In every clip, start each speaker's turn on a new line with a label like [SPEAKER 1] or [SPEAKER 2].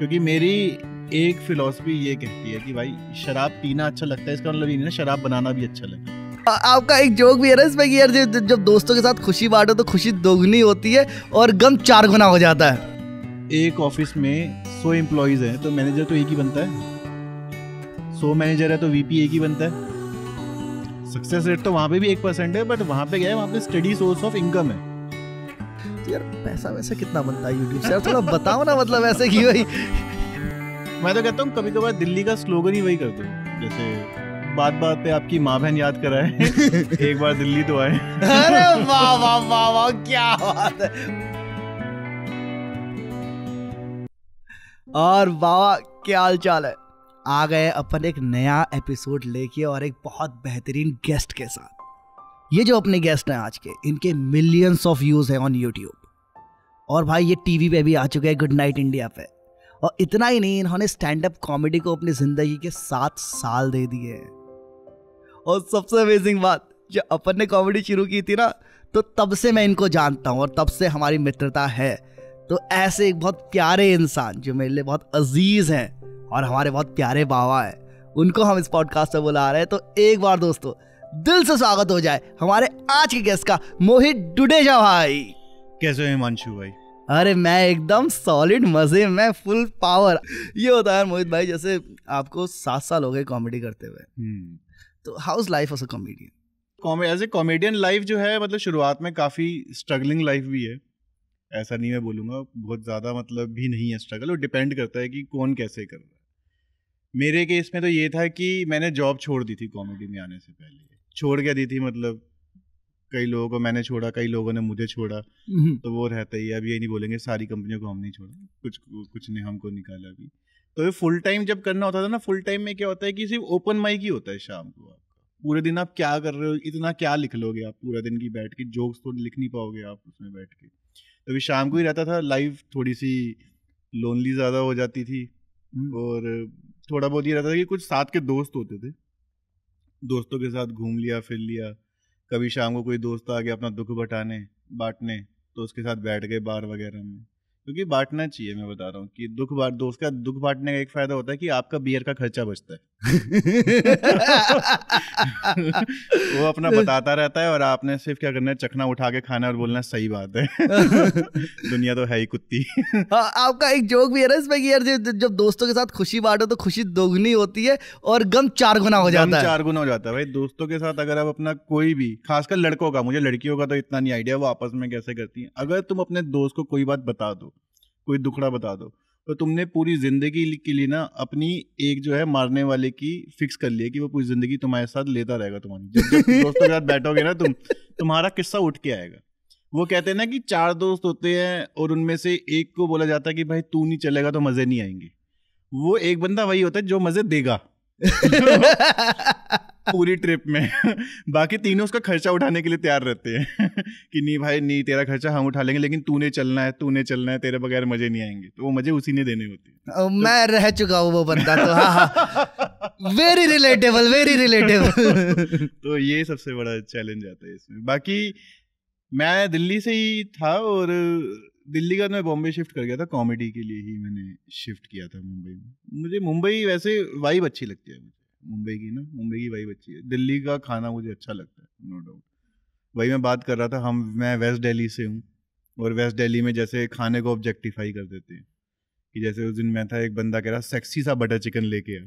[SPEAKER 1] क्योंकि मेरी एक फिलॉसफी ये कहती है कि भाई शराब पीना अच्छा लगता है, इसका मतलब ये नहीं ना शराब बनाना भी अच्छा लगता है।
[SPEAKER 2] आपका एक जोक भी है ना इसमें कि यार जब दोस्तों के साथ खुशी बांटो तो खुशी दोगुनी होती है और गम 4 गुना हो जाता है।
[SPEAKER 1] एक ऑफिस में 100 एम्प्लॉइज हैं तो मैनेजर तो एक ही बनता है, 100 मैनेजर है तो वीपी एक ही बनता है। सक्सेस रेट तो वहाँ पे भी 1% है, बट वहाँ पे क्या है, वहाँ पे स्टडी सोर्स ऑफ इनकम है।
[SPEAKER 2] तो यार पैसा वैसे कितना बनता है यूट्यूब से, यार थोड़ा बताओ ना, मतलब ऐसे कि भाई
[SPEAKER 1] मैं तो कहता हूँ कभी कभार दिल्ली का स्लोगन ही वही कर दो, जैसे बात बात पे आपकी माँ बहन याद कराए एक बार दिल्ली तो आए।
[SPEAKER 2] अरे वाह वाह वाह वाह, क्या बात है। और वाह क्या हाल चाल है। आ गए अपन एक नया एपिसोड लेके और एक बहुत बेहतरीन गेस्ट के साथ। ये जो अपने गेस्ट हैं आज के, इनके मिलियंस ऑफ व्यूज हैं ऑन यूट्यूब, और भाई ये टीवी पे भी आ चुके हैं गुड नाइट इंडिया पे। और इतना ही नहीं, इन्होंने स्टैंड अप कॉमेडी को अपनी जिंदगी के 7 साल दे दिए हैं। और सबसे अमेजिंग बात, जब अपन ने कॉमेडी शुरू की थी ना, तो तब से मैं इनको जानता हूँ और तब से हमारी मित्रता है। तो ऐसे एक बहुत प्यारे इंसान जो मेरे लिए बहुत अजीज हैं और हमारे बहुत प्यारे बाबा हैं, उनको हम इस पॉडकास्ट में बुला रहे हैं। तो एक बार दोस्तों दिल से स्वागत हो जाए हमारे आज के गेस्ट का, मोहित डुडेजा भाई।
[SPEAKER 1] कैसे हो हिमांशु भाई?
[SPEAKER 2] अरे मैं एकदम सॉलिड, मजे में, फुल पावर। ये होता है मोहित भाई, जैसे आपको 7 साल हो गए कॉमेडी करते हुए, तो how is life as a comedian?
[SPEAKER 1] As a comedian life जो है, मतलब शुरुआत में काफ़ी स्ट्रगलिंग लाइफ भी है, ऐसा नहीं मैं बोलूँगा बहुत ज़्यादा मतलब भी नहीं है स्ट्रगल, और डिपेंड करता है कि कौन कैसे कर रहा है। मेरे केस में तो ये था कि मैंने जॉब छोड़ दी थी कॉमेडी में आने से पहले। छोड़ क्या दी थी, मतलब कई लोगों को मैंने छोड़ा, कई लोगों ने मुझे छोड़ा, तो वो रहता ही है। अब ये नहीं बोलेंगे सारी कंपनियों को हम नहीं छोड़ा, कुछ ने हमको निकाला भी। तो ये फुल टाइम जब करना होता था ना, फुल टाइम में क्या होता है कि सिर्फ ओपन माइक ही होता है शाम को। आपका पूरे दिन आप क्या कर रहे हो, इतना क्या लिख लोगे आप पूरा दिन की बैठ के, जोक्स तो लिख नहीं पाओगे आप उसमें बैठ के। तो शाम को ही रहता था। लाइफ थोड़ी सी लोनली ज़्यादा हो जाती थी, और थोड़ा बहुत ये रहता था कि कुछ साथ के दोस्त होते थे, दोस्तों के साथ घूम लिया फिर लिया। कभी शाम को कोई दोस्त आ गया अपना दुख बांटने, तो उसके साथ बैठ गए बार वगैरह में, क्योंकि बांटना चाहिए। मैं बता रहा हूँ कि दोस्त का दुख बांटने का एक फायदा होता है कि आपका बियर का खर्चा बचता है। वो अपना बताता रहता है और आपने सिर्फ क्या करना है, चखना उठा के खाना और बोलना सही बात है। दुनिया तो है ही कुत्ती।
[SPEAKER 2] आपका एक जोक भी है ना इसमें कि यार जब दोस्तों के साथ खुशी बांटो तो खुशी दोगुनी होती है और गम 4 गुना हो जाता है।
[SPEAKER 1] 4 गुना हो जाता है भाई। दोस्तों के साथ अगर आप अपना कोई भी, खासकर लड़कों का, मुझे लड़कियों का तो इतना नहीं आइडिया वो आपस में कैसे करती हैं, अगर तुम अपने दोस्त को कोई बात बता दो, कोई दुखड़ा बता दो, तो तुमने पूरी जिंदगी के लिए ना अपनी एक जो है मारने वाले की फिक्स कर लिया कि वो पूरी जिंदगी तुम्हारे साथ लेता रहेगा। तुम्हारी जब दोस्तों के साथ बैठोगे ना तुम्हारा किस्सा उठ के आएगा। वो कहते हैं ना कि 4 दोस्त होते हैं और उनमें से एक को बोला जाता है कि भाई तू नहीं चलेगा तो मजे नहीं आएंगे। वो एक बंदा वही होता है जो मजे देगा पूरी ट्रिप में। बाकी तीनों उसका खर्चा उठाने के लिए तैयार रहते हैं कि नहीं भाई नहीं, तेरा खर्चा हम उठा लेंगे, लेकिन तूने चलना है, तेरे बगैर मजे नहीं आएंगे। तो वो मजे उसी ने देने होते हैं।
[SPEAKER 2] मैं रह चुका हूँ वो बंदा, तो हाँ वेरी रिलेटेबल।
[SPEAKER 1] तो ये सबसे बड़ा चैलेंज आता है इसमें। बाकी मैं दिल्ली से ही था, और दिल्ली का मैं बॉम्बे शिफ्ट कर गया था, कॉमेडी के लिए ही मैंने शिफ्ट किया था मुंबई में। मुझे मुंबई वैसे वाइब अच्छी लगती है, मुंबई की वाइब अच्छी है। दिल्ली का खाना मुझे अच्छा लगता है, नो डाउट। वही मैं बात कर रहा था, मैं वेस्ट दिल्ली से हूँ, और वेस्ट दिल्ली में जैसे खाने को ऑब्जेक्टिफाई कर देते हैं कि जैसे उस दिन मैं था, एक बंदा कह रहा सेक्सी सा बटर चिकन लेके आ।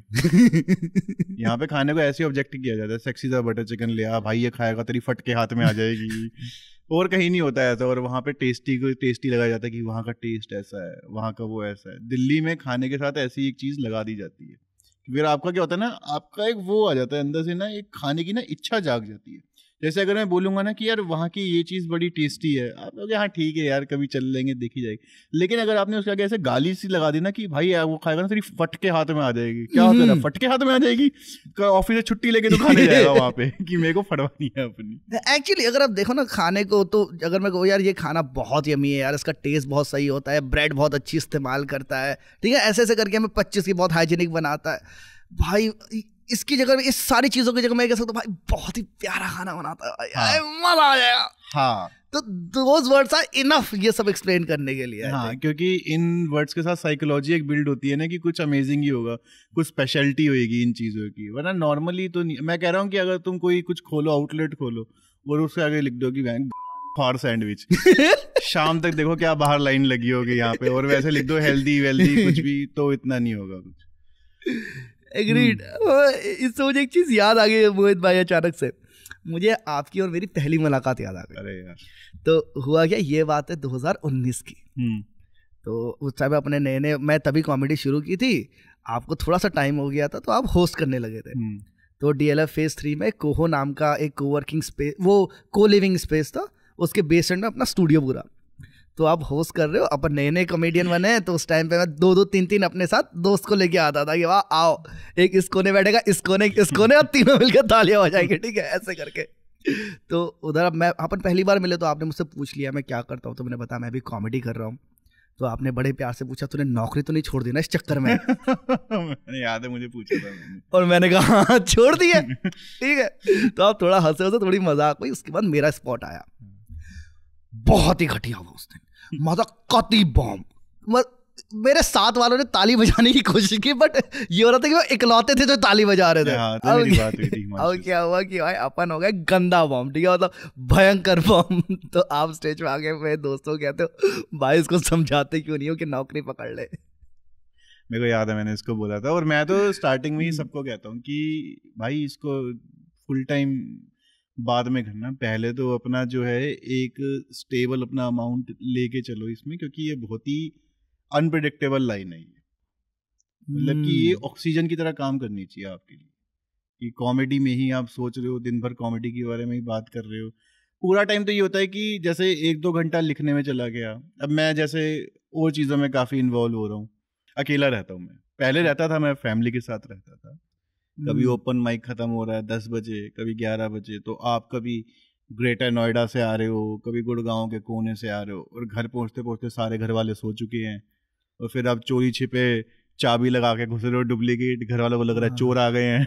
[SPEAKER 1] यहाँ पे खाने को ऐसे ऑब्जेक्ट किया जाता है, सेक्सी सा बटर चिकन ले आ भाई, ये खाएगा तेरी फट के हाथ में आ जाएगी। और कहीं नहीं होता है ऐसा। और वहाँ पे टेस्टी लगाया जाता है कि वहाँ का टेस्ट ऐसा है, वहाँ का वो ऐसा है। दिल्ली में खाने के साथ ऐसी एक चीज़ लगा दी जाती है, फिर आपका क्या होता है ना, आपका एक वो आ जाता है अंदर से ना, एक खाने की ना इच्छा जाग जाती है। जैसे अगर मैं बोलूँगा ना कि यार वहाँ की ये चीज़ बड़ी टेस्टी है, आप लोग हाँ ठीक है यार कभी चल लेंगे, देखी जाएगी। लेकिन अगर आपने उसके आगे ऐसे गाली सी लगा दी ना कि भाई यार वो खाएगा ना तेरी फट के हाथ में आ जाएगी, क्या होता है फट के हाथ में आ जाएगी, ऑफिस से छुट्टी लेके तो खाने जाएगा वहाँ पे कि मेरे को फटवानी है अपनी।
[SPEAKER 2] एक्चुअली अगर आप देखो ना खाने को, तो अगर मैं कहूँ यार ये खाना बहुत यमी है यार, इसका टेस्ट बहुत सही होता है, ब्रेड बहुत अच्छी इस्तेमाल करता है, ठीक है, ऐसे ऐसे करके हमें 25 की बहुत हाइजीनिक बनाता है भाई, इसकी जगह, इस सारी चीजों की जगह मैं कह सकता हूँ भाई बहुत ही प्यारा खाना बनाता है, मजा आ जाएगा।
[SPEAKER 1] हाँ,
[SPEAKER 2] तो दोज वर्ड्स आर इनफ ये सब एक्सप्लेन करने के लिए।
[SPEAKER 1] हाँ, क्योंकि इन वर्ड्स के साथ साइकोलॉजी एक बिल्ड होती है ना कि कुछ अमेजिंग ही होगा, कुछ स्पेशलिटी होगी इन चीज़ों की, वरना नॉर्मली तो नहीं। मैं कह रहा हूँ कि अगर तुम कोई कुछ खोलो, आउटलेट खोलो और उसके आगे लिख दो कि फार सैंडविच शाम तक देखो क्या बाहर लाइन लगी होगी यहाँ पे, और वैसे लिख दो हेल्दी वेल्दी कुछ भी, तो इतना नहीं होगा कुछ।
[SPEAKER 2] एग्रीड। इससे मुझे एक चीज़ याद आ गई मोहित भाई, अचानक से मुझे आपकी और मेरी पहली मुलाकात याद आ गई।
[SPEAKER 1] अरे यार,
[SPEAKER 2] तो हुआ क्या, ये बात है 2019 की। तो उस टाइम अपने नए नए, मैं तभी कॉमेडी शुरू की थी, आपको थोड़ा सा टाइम हो गया था तो आप होस्ट करने लगे थे। तो DLF फेज 3 में कोहो नाम का एक कोवर्किंग स्पेस, वो को लिविंग स्पेस था, उसके बेसमेंट में अपना स्टूडियो पूरा। तो आप होस्ट कर रहे हो, अपन नए नए कॉमेडियन बने हैं, तो उस टाइम पे मैं 2-2 3-3 अपने साथ दोस्त को लेके आता था कि वाह आओ, एक इस कोने बैठेगा, इस कोने और तीनों मिलकर तालियां हो जाएंगे, ठीक है, ऐसे करके। तो उधर मैं अपन पहली बार मिले तो आपने मुझसे पूछ लिया मैं क्या करता हूँ, तो मैंने बताया मैं भी कॉमेडी कर रहा हूँ। तो आपने बड़े प्यार से पूछा तूने नौकरी तो नहीं छोड़ दी ना इस चक्कर में?
[SPEAKER 1] याद है, मुझे पूछा था मैंने।
[SPEAKER 2] और मैंने कहा हाँ छोड़ दी है, ठीक है। तो आप थोड़ा हंसे हंसे, थोड़ी मजाक हुई। उसके बाद मेरा स्पॉट आया, बहुत ही घटिया हुआ उस दिन, मतलब कति बॉम्ब। मेरे साथ वालों ने ताली बजाने की कोशिश की, बट ये हो रहा था कि वो इकलौते थे जो ताली बजा रहे थे।
[SPEAKER 1] हाँ, तो मेरी बात हुई थी।
[SPEAKER 2] अब क्या हुआ कि भाई अपन हो गए गंदा बॉम्ब, ठीक है, मतलब भयंकर बॉम्ब। तो आप स्टेज पे आके मेरे दोस्तों कहते हो भाई इसको समझाते क्यों नहीं हो कि नौकरी पकड़ ले।
[SPEAKER 1] मेरे को याद है मैंने इसको बोला था, और मैं तो स्टार्टिंग में ही सबको कहता हूँ कि भाई इसको फुल टाइम बाद में करना, पहले तो अपना जो है एक स्टेबल अपना अमाउंट लेके चलो इसमें, क्योंकि ये बहुत ही अनप्रिडिक्टेबल लाइन है ये। मतलब कि ये ऑक्सीजन की तरह काम करनी चाहिए आपके लिए, कि कॉमेडी में ही आप सोच रहे हो, दिन भर कॉमेडी के बारे में ही बात कर रहे हो पूरा टाइम। तो ये होता है कि जैसे 1-2 घंटा लिखने में चला गया। अब मैं जैसे और चीज़ों में काफ़ी इन्वॉल्व हो रहा हूँ, अकेला रहता हूँ मैं। पहले रहता था, मैं फैमिली के साथ रहता था। कभी ओपन माइक ख़त्म हो रहा है 10 बजे, कभी 11 बजे, तो आप कभी ग्रेटर नोएडा से आ रहे हो, कभी गुड़गांव के कोने से आ रहे हो, और घर पहुँचते पहुँचते सारे घर वाले सो चुके हैं, और फिर आप चोरी छिपे चाबी लगा के घुस रहे हो डुप्लीकेट, घर वालों को लग रहा है चोर आ गए हैं।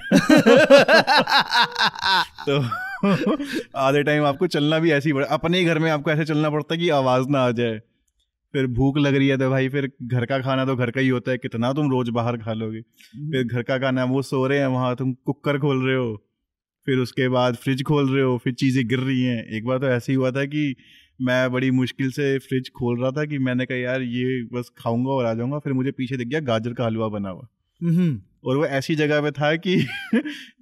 [SPEAKER 1] तो आधे टाइम आपको चलना भी ऐसे ही पड़ता, अपने ही घर में आपको ऐसे चलना पड़ता है कि आवाज़ ना आ जाए। फिर भूख लग रही है तो भाई फिर घर का खाना तो घर का ही होता है, कितना तुम रोज बाहर खा लोगे। फिर घर का खाना, वो सो रहे हैं वहाँ, तुम कुकर खोल रहे हो, फिर उसके बाद फ्रिज खोल रहे हो, फिर चीज़ें गिर रही हैं। एक बार तो ऐसे ही हुआ था कि मैं बड़ी मुश्किल से फ्रिज खोल रहा था कि मैंने कहा यार ये बस खाऊंगा और आ जाऊंगा, फिर मुझे पीछे दिख गया गाजर का हलवा बना हुआ, और वो ऐसी जगह पे था कि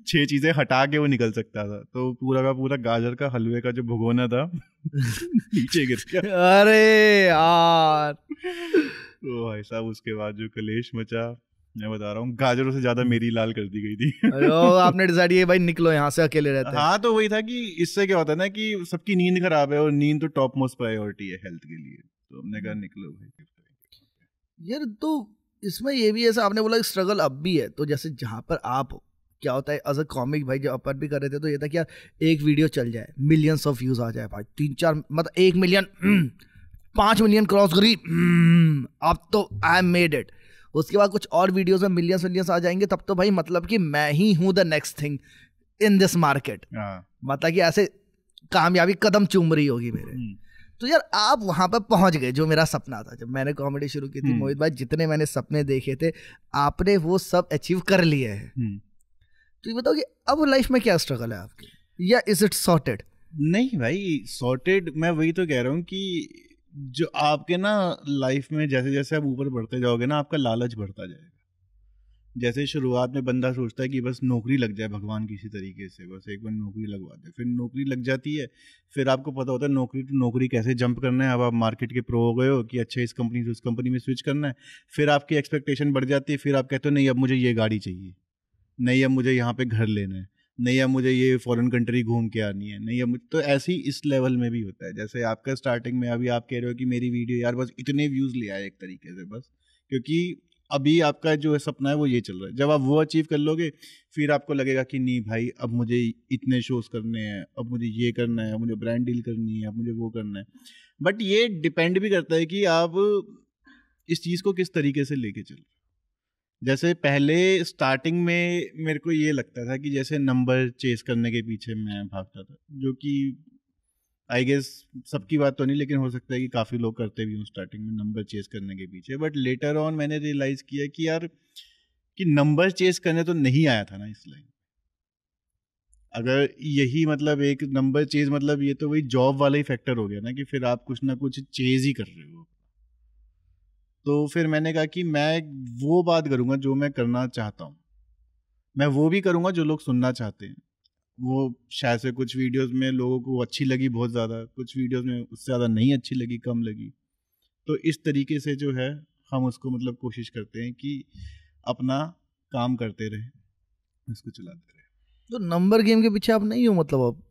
[SPEAKER 1] 6 चीजें हटा के वो निकल सकता था, तो पूरा का पूरा गाजर का हलवे का जो भगोना था नीचे गिर गया।
[SPEAKER 2] अरे यार,
[SPEAKER 1] तो भाई साहब उसके बाद जो कलेश मचा, मैं बता रहा हूँ, गाजरों से ज्यादा मेरी लाल कर दी गई थी।
[SPEAKER 2] अरे आपने डिसाइड किया भाई निकलो यहाँ से, अकेले रहते हैं।
[SPEAKER 1] हाँ, तो वही था कि इससे क्या होता है ना कि सबकी नींद खराब है, और नींद तो टॉप मोस्ट प्रायोरिटी है हेल्थ के लिए, तो हमने कहा निकलो भाई।
[SPEAKER 2] यार तो इसमें ये भी ऐसा आपने बोला स्ट्रगल अब भी है, तो जैसे जहाँ पर आप, क्या होता है एज अ कॉमिक भाई, जब अपन भी कर रहे थे तो ये था कि यार एक वीडियो चल जाए, मिलियंस ऑफ व्यूज आ जाए भाई, 3-4 मतलब 1 मिलियन 5 मिलियन क्रॉस करी, अब तो आई मेड इट। उसके बाद कुछ और वीडियोस में मिलियंस आ जाएंगे, तब तो भाई मतलब कि मैं ही हूँ the next thing in this market, मतलब कि ऐसे कामयाबी कदम चूम रही होगी मेरे। तो यार आप वहां पर पहुंच गए, जो मेरा सपना था जब मैंने कॉमेडी शुरू की थी। मोहित भाई जितने मैंने सपने देखे थे आपने वो सब अचीव कर लिए हैं। तो ये बताओ कि अब लाइफ में क्या स्ट्रगल है आपकी, या इज इट सॉर्टेड?
[SPEAKER 1] नहीं भाई, सॉर्टेड मैं वही तो कह रहा हूँ कि जो आपके ना लाइफ में जैसे जैसे आप ऊपर बढ़ते जाओगे ना, आपका लालच बढ़ता जाएगा। जैसे शुरुआत में बंदा सोचता है कि बस नौकरी लग जाए भगवान किसी तरीके से, बस एक बार नौकरी लगवा दे, फिर नौकरी लग जाती है, फिर आपको पता होता है नौकरी टू नौकरी कैसे जंप करना है। अब आप मार्केट के प्रो हो गए हो कि अच्छा इस कंपनी से उस कंपनी में स्विच करना है, फिर आपकी एक्सपेक्टेशन बढ़ जाती है, फिर आप कहते हो नहीं अब मुझे ये गाड़ी चाहिए, नहीं अब मुझे यहाँ पे घर लेना है, नहीं अब मुझे ये फॉरेन कंट्री घूम के आनी है, नहीं अब तो ऐसे ही इस लेवल में भी होता है। जैसे आपका स्टार्टिंग में अभी आप कह रहे हो कि मेरी वीडियो यार बस इतने व्यूज़ ले आए एक तरीके से, बस क्योंकि अभी आपका जो सपना है वो ये चल रहा है। जब आप वो अचीव कर लोगे फिर आपको लगेगा कि नहीं भाई अब मुझे इतने शोज़ करने हैं, अब मुझे ये करना है, अब मुझे ब्रांड डील करनी है, अब मुझे वो करना है। बट ये डिपेंड भी करता है कि आप इस चीज़ को किस तरीके से लेके चल। जैसे पहले स्टार्टिंग में मेरे को ये लगता था कि जैसे नंबर चेस करने के पीछे मैं भागता था, जो कि आई गेस सबकी बात तो नहीं, लेकिन हो सकता है कि काफ़ी लोग करते भी हों स्टार्टिंग में नंबर चेस करने के पीछे, बट लेटर ऑन मैंने रियलाइज़ किया कि यार कि नंबर चेस करने तो नहीं आया था ना इस लाइन। अगर यही मतलब एक नंबर चेज मतलब ये तो वही जॉब वाला ही फैक्टर हो गया ना कि फिर आप कुछ ना कुछ चेज ही कर रहे हो। तो फिर मैंने कहा कि मैं वो बात करूँगा जो मैं करना चाहता हूँ, मैं वो भी करूँगा जो लोग सुनना चाहते हैं। वो शायद से कुछ वीडियोस में लोगों को अच्छी लगी बहुत ज़्यादा, कुछ वीडियोस में उससे ज़्यादा नहीं अच्छी लगी, कम लगी। तो इस तरीके से जो है हम उसको मतलब कोशिश करते हैं कि अपना काम करते रहें, उसको चलाते रहें।
[SPEAKER 2] तो नंबर गेम के पीछे आप नहीं हो मतलब अब?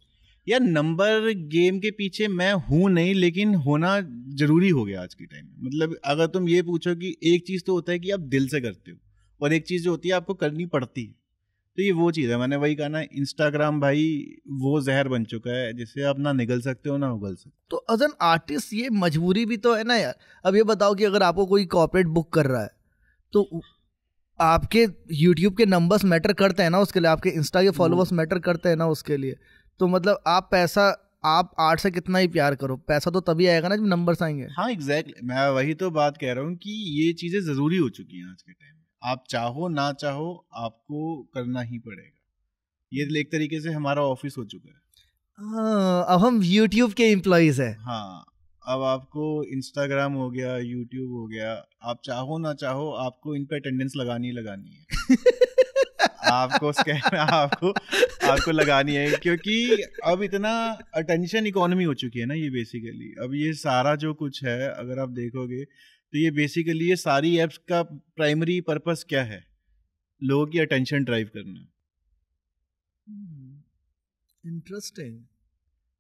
[SPEAKER 1] यार नंबर गेम के पीछे मैं हूँ नहीं, लेकिन होना जरूरी हो गया आज के टाइम में। मतलब अगर तुम ये पूछो कि एक चीज़ तो होता है कि आप दिल से करते हो, और एक चीज़ जो होती है आपको करनी पड़ती है, तो ये वो चीज़ है। मैंने वही कहा ना, इंस्टाग्राम भाई वो जहर बन चुका है जिससे आप ना निगल सकते हो ना उगल सकते
[SPEAKER 2] तो एज एन आर्टिस्ट ये मजबूरी भी तो है ना यार। अब ये बताओ कि अगर आपको कोई कॉर्पोरेट बुक कर रहा है तो आपके यूट्यूब के नंबर्स मैटर करते हैं ना उसके लिए, आपके इंस्टा के फॉलोअर्स मैटर करते हैं ना उसके लिए। तो मतलब आप पैसा, आप आर्ट से कितना ही प्यार करो, पैसा तो तभी आएगा ना जब नंबर्स आएंगे।
[SPEAKER 1] हाँ एग्जैक्टली, मैं वही तो बात कह रहा हूँ कि ये चीज़ें ज़रूरी हो चुकी हैं आज के टाइम में। आप चाहो ना चाहो आपको करना ही पड़ेगा। ये एक तरीके से हमारा ऑफिस हो चुका है।
[SPEAKER 2] हाँ, अब हम यूट्यूब के एम्प्लॉइज हैं।
[SPEAKER 1] हाँ, अब आपको इंस्टाग्राम हो गया, यूट्यूब हो गया, आप चाहो ना चाहो आपको इन पे अटेंडेंस लगानी ही लगानी है। आपको स्कैन आपको आपको लगानी है, क्योंकि अब इतना अटेंशन इकोनॉमी हो चुकी है ना ये बेसिकली। अब ये सारा जो कुछ है अगर आप देखोगे तो ये बेसिकली ये सारी एप्स का प्राइमरी पर्पस क्या है? लोगों की अटेंशन ड्राइव करना।
[SPEAKER 2] इंटरेस्टिंग,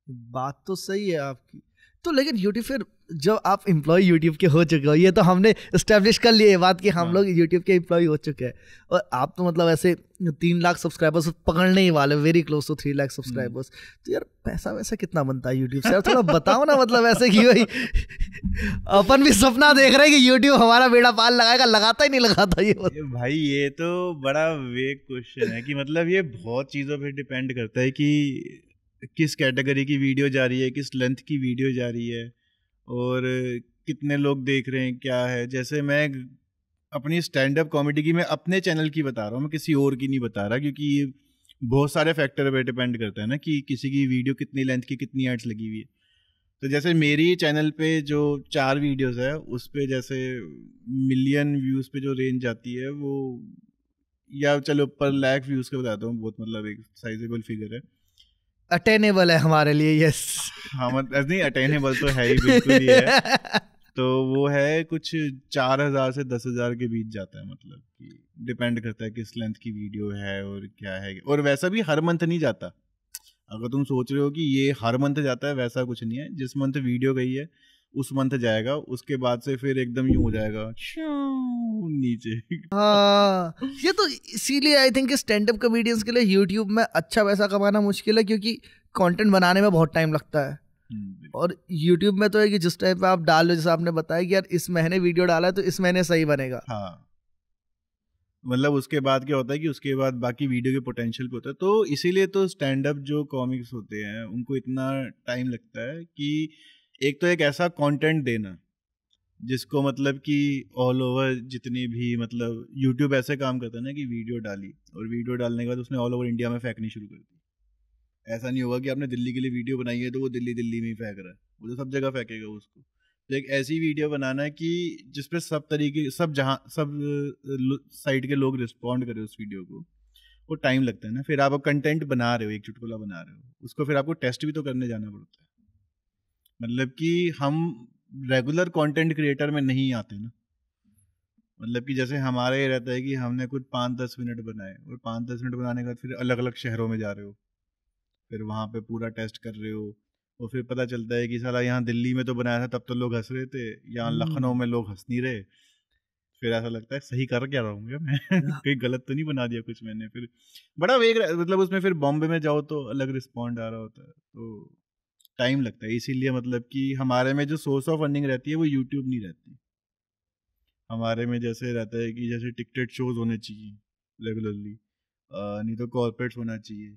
[SPEAKER 2] बात तो सही है आपकी। तो लेकिन यूट्यूब फिर जब आप एम्प्लॉय यूट्यूब के हो चुके हो, ये तो हमने इस्टेब्लिश कर लिया ये बात कि हम
[SPEAKER 1] हाँ।
[SPEAKER 2] लोग यूट्यूब के एम्प्लॉय हो चुके हैं, और आप तो मतलब ऐसे 3 लाख सब्सक्राइबर्स पकड़ने ही वाले, very close to 3 lakh subscribers. तो यार पैसा वैसा कितना बनता है यूट्यूब से यार, थोड़ा बताओ ना। मतलब ऐसे कि भाई अपन भी सपना देख रहे हैं कि यूट्यूब हमारा बेड़ा पाल लगाएगा, लगाता ही नहीं लगाता ये
[SPEAKER 1] भाई ये तो बड़ा वेग क्वेश्चन है कि मतलब ये बहुत चीज़ों पे डिपेंड करता है कि किस कैटेगरी की वीडियो जा रही है, किस लेंथ की वीडियो जा रही है, और कितने लोग देख रहे हैं, क्या है। जैसे मैं अपनी स्टैंड अप कॉमेडी की, मैं अपने चैनल की बता रहा हूँ, मैं किसी और की नहीं बता रहा, क्योंकि ये बहुत सारे फैक्टर पे डिपेंड करता है ना कि किसी की वीडियो कितनी लेंथ की, कितनी एड्स लगी हुई है। तो जैसे मेरी चैनल पे जो 4 वीडियोस है उस पे जैसे मिलियन व्यूज़ पे जो रेंज आती है वो, या चलो पर लाख व्यूज़ का बताता हूँ, बहुत मतलब एक साइजेबल फिगर है।
[SPEAKER 2] अटेनेबल है हमारे लिए, यस।
[SPEAKER 1] हाँ मतलब नहीं, अटेनेबल तो है ही, बिल्कुल ही है। तो वो है कुछ 4,000 से 10,000 के बीच जाता है, मतलब कि डिपेंड करता है किस लेंथ की वीडियो है और क्या है। और वैसा भी हर मंथ नहीं जाता। अगर तुम सोच रहे हो कि ये हर मंथ जाता है, वैसा कुछ नहीं है। जिस मंथ वीडियो गई है उस मंथ जाएगा, उसके बाद से फिर एकदम यूं हो जाएगा नीचे।
[SPEAKER 2] हाँ, ये तो इसीलिए I think stand up comedians के लिए यूट्यूब में अच्छा पैसा कमाना मुश्किल है, क्योंकि कंटेंट बनाने में बहुत टाइम लगता है। और यूट्यूब में तो है कि जिस टाइप पे आप डाल लो, जैसे आपने बताया कि यार इस महीने वीडियो डाला है तो इस महीने सही बनेगा।
[SPEAKER 1] हाँ, मतलब उसके बाद क्या होता है कि उसके बाद बाकी वीडियो के पोटेंशियल पे होता है। तो इसीलिए तो स्टैंड अप जो कॉमिक्स होते हैं उनको इतना टाइम लगता है कि एक तो एक ऐसा कंटेंट देना जिसको मतलब कि ऑल ओवर जितनी भी, मतलब यूट्यूब ऐसे काम करता है ना कि वीडियो डाली और वीडियो डालने के बाद उसने ऑल ओवर इंडिया में फेंकनी शुरू कर दी। ऐसा नहीं होगा कि आपने दिल्ली के लिए वीडियो बनाई है तो वो दिल्ली दिल्ली में ही फेंक रहा है, वो तो सब जगह फेंकेगा उसको। तो एक ऐसी वीडियो बनाना है कि जिसपे सब तरीके, सब जहाँ सब साइड के लोग रिस्पॉन्ड करें उस वीडियो को। वो टाइम लगता है ना। फिर आप कंटेंट बना रहे हो, एक चुटकुला बना रहे हो, उसको फिर आपको टेस्ट भी तो करने जाना पड़ता है। मतलब कि हम रेगुलर कंटेंट क्रिएटर में नहीं आते ना। मतलब कि जैसे हमारा ये रहता है कि हमने कुछ 5-10 मिनट बनाए और 5-10 मिनट बनाने के बाद फिर अलग अलग शहरों में जा रहे हो, फिर वहाँ पे पूरा टेस्ट कर रहे हो, और फिर पता चलता है कि साला यहाँ दिल्ली में तो बनाया था तब तो लोग हंस रहे थे, यहाँ लखनऊ में लोग हंस नहीं रहे। फिर ऐसा लगता है सही कर क्या रहा हूँ मैं कहीं गलत तो नहीं बना दिया कुछ मैंने। फिर बड़ा वेग, मतलब उसमें फिर बॉम्बे में जाओ तो अलग रिस्पॉन्ड आ रहा होता है, तो टाइम लगता है। इसीलिए मतलब कि हमारे में जो सोर्स ऑफ अर्निंग रहती है वो यूट्यूब नहीं रहती। हमारे में जैसे रहता है कि जैसे टिकटेड शोज होने चाहिए रेगुलरली, नहीं तो कॉर्पोरेट्स होना चाहिए,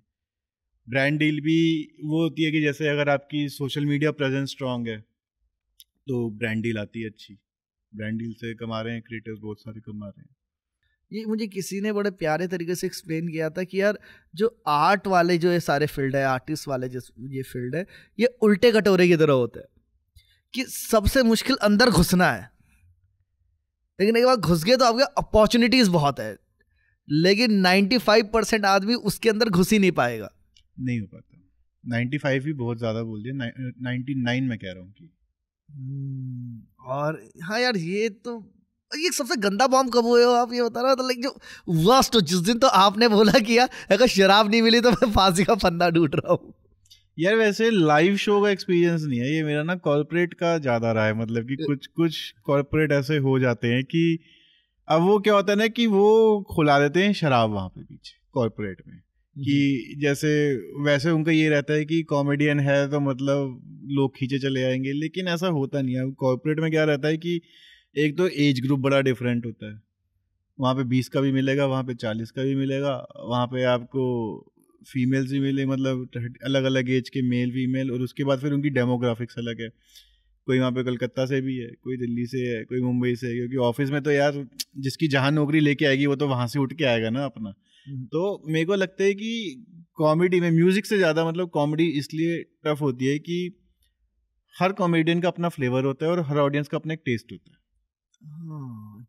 [SPEAKER 1] ब्रांड डील भी वो होती है कि जैसे अगर आपकी सोशल मीडिया प्रेजेंस स्ट्रांग है तो ब्रांड डील आती है अच्छी, ब्रांड डील से कमा रहे हैं क्रिएटर्स, बहुत सारे कमा रहे हैं।
[SPEAKER 2] ये मुझे किसी ने बड़े प्यारे तरीके से एक्सप्लेन किया था कि यार जो आर्ट वाले जो ये सारे फील्ड है, आर्टिस्ट वाले जो ये फील्ड है, ये उल्टे कटोरे की तरह होते हैं कि सबसे मुश्किल अंदर घुसना है, लेकिन एक बार घुस गए तो आपके अपॉर्चुनिटीज बहुत है, लेकिन 95% आदमी उसके अंदर घुस ही नहीं पाएगा।
[SPEAKER 1] नहीं हो पाता। 95 भी बहुत ज़्यादा बोल दिया, 99 मैं कह रहा हूँ कि।
[SPEAKER 2] और हाँ यार, ये सबसे गंदा बॉम्ब कब हुए हो आप ये बता रहे हो? तो लाइक जो वर्स्ट हो, जिस दिन तो आपने बोला कि यार अगर शराब नहीं मिली तो मैं फांसी का फंदा ढूंढ रहा हूँ।
[SPEAKER 1] यार वैसे लाइव शो का एक्सपीरियंस नहीं है ये मेरा ना, कॉर्पोरेट का ज़्यादा रहा है। मतलब कि कुछ कॉर्पोरेट ऐसे हो जाते हैं कि अब वो क्या होता है ना कि वो खुला देते हैं शराब वहाँ पे पीछे कॉर्पोरेट में, कि जैसे वैसे उनका ये रहता है कि कॉमेडियन है तो मतलब लोग खींचे चले आएंगे, लेकिन ऐसा होता नहीं है। कॉर्पोरेट में क्या रहता है कि एक तो एज ग्रुप बड़ा डिफरेंट होता है, वहाँ पे 20 का भी मिलेगा, वहाँ पे 40 का भी मिलेगा, वहाँ पे आपको फीमेल्स भी मिले, मतलब अलग अलग एज के मेल फीमेल, और उसके बाद फिर उनकी डेमोग्राफिक्स अलग है। कोई वहाँ पे कलकत्ता से भी है, कोई दिल्ली से है, कोई मुंबई से है, क्योंकि ऑफिस में तो यार जिसकी जहाँ नौकरी लेके आएगी वो तो वहाँ से उठ के आएगा ना अपना। तो मेरे को लगता है कि कॉमेडी में म्यूजिक से ज़्यादा मतलब कॉमेडी इसलिए टफ होती है कि हर कॉमेडियन का अपना फ्लेवर होता है और हर ऑडियंस का अपना एक टेस्ट होता है।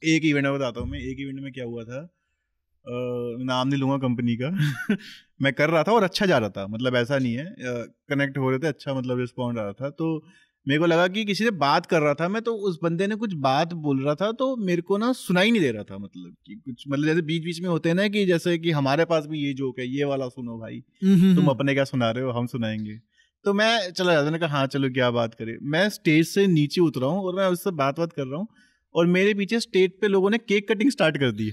[SPEAKER 1] एक इवेंट में बताता हूँ मैं, एक इवेंट में क्या हुआ था, नाम नहीं लूँगा कंपनी का मैं कर रहा था और अच्छा जा रहा था, मतलब ऐसा नहीं है, कनेक्ट हो रहे थे, अच्छा मतलब रिस्पॉन्ड आ रहा था। तो मेरे को लगा कि किसी से बात कर रहा था मैं, तो उस बंदे ने कुछ बात बोल रहा था तो मेरे को ना सुनाई नहीं दे रहा था, मतलब कि कुछ मतलब जैसे बीच बीच में होते हैं ना कि जैसे कि हमारे पास भी ये जोक है, ये वाला सुनो भाई, तुम अपने क्या सुना रहे हो, हम सुनाएंगे। तो मैं चला जाता, मैंने कहा हाँ चलो क्या बात करें। मैं स्टेज से नीचे उतरा हूँ और मैं उससे बात कर रहा हूँ और मेरे पीछे स्टेज पे लोगों ने केक कटिंग स्टार्ट कर दी।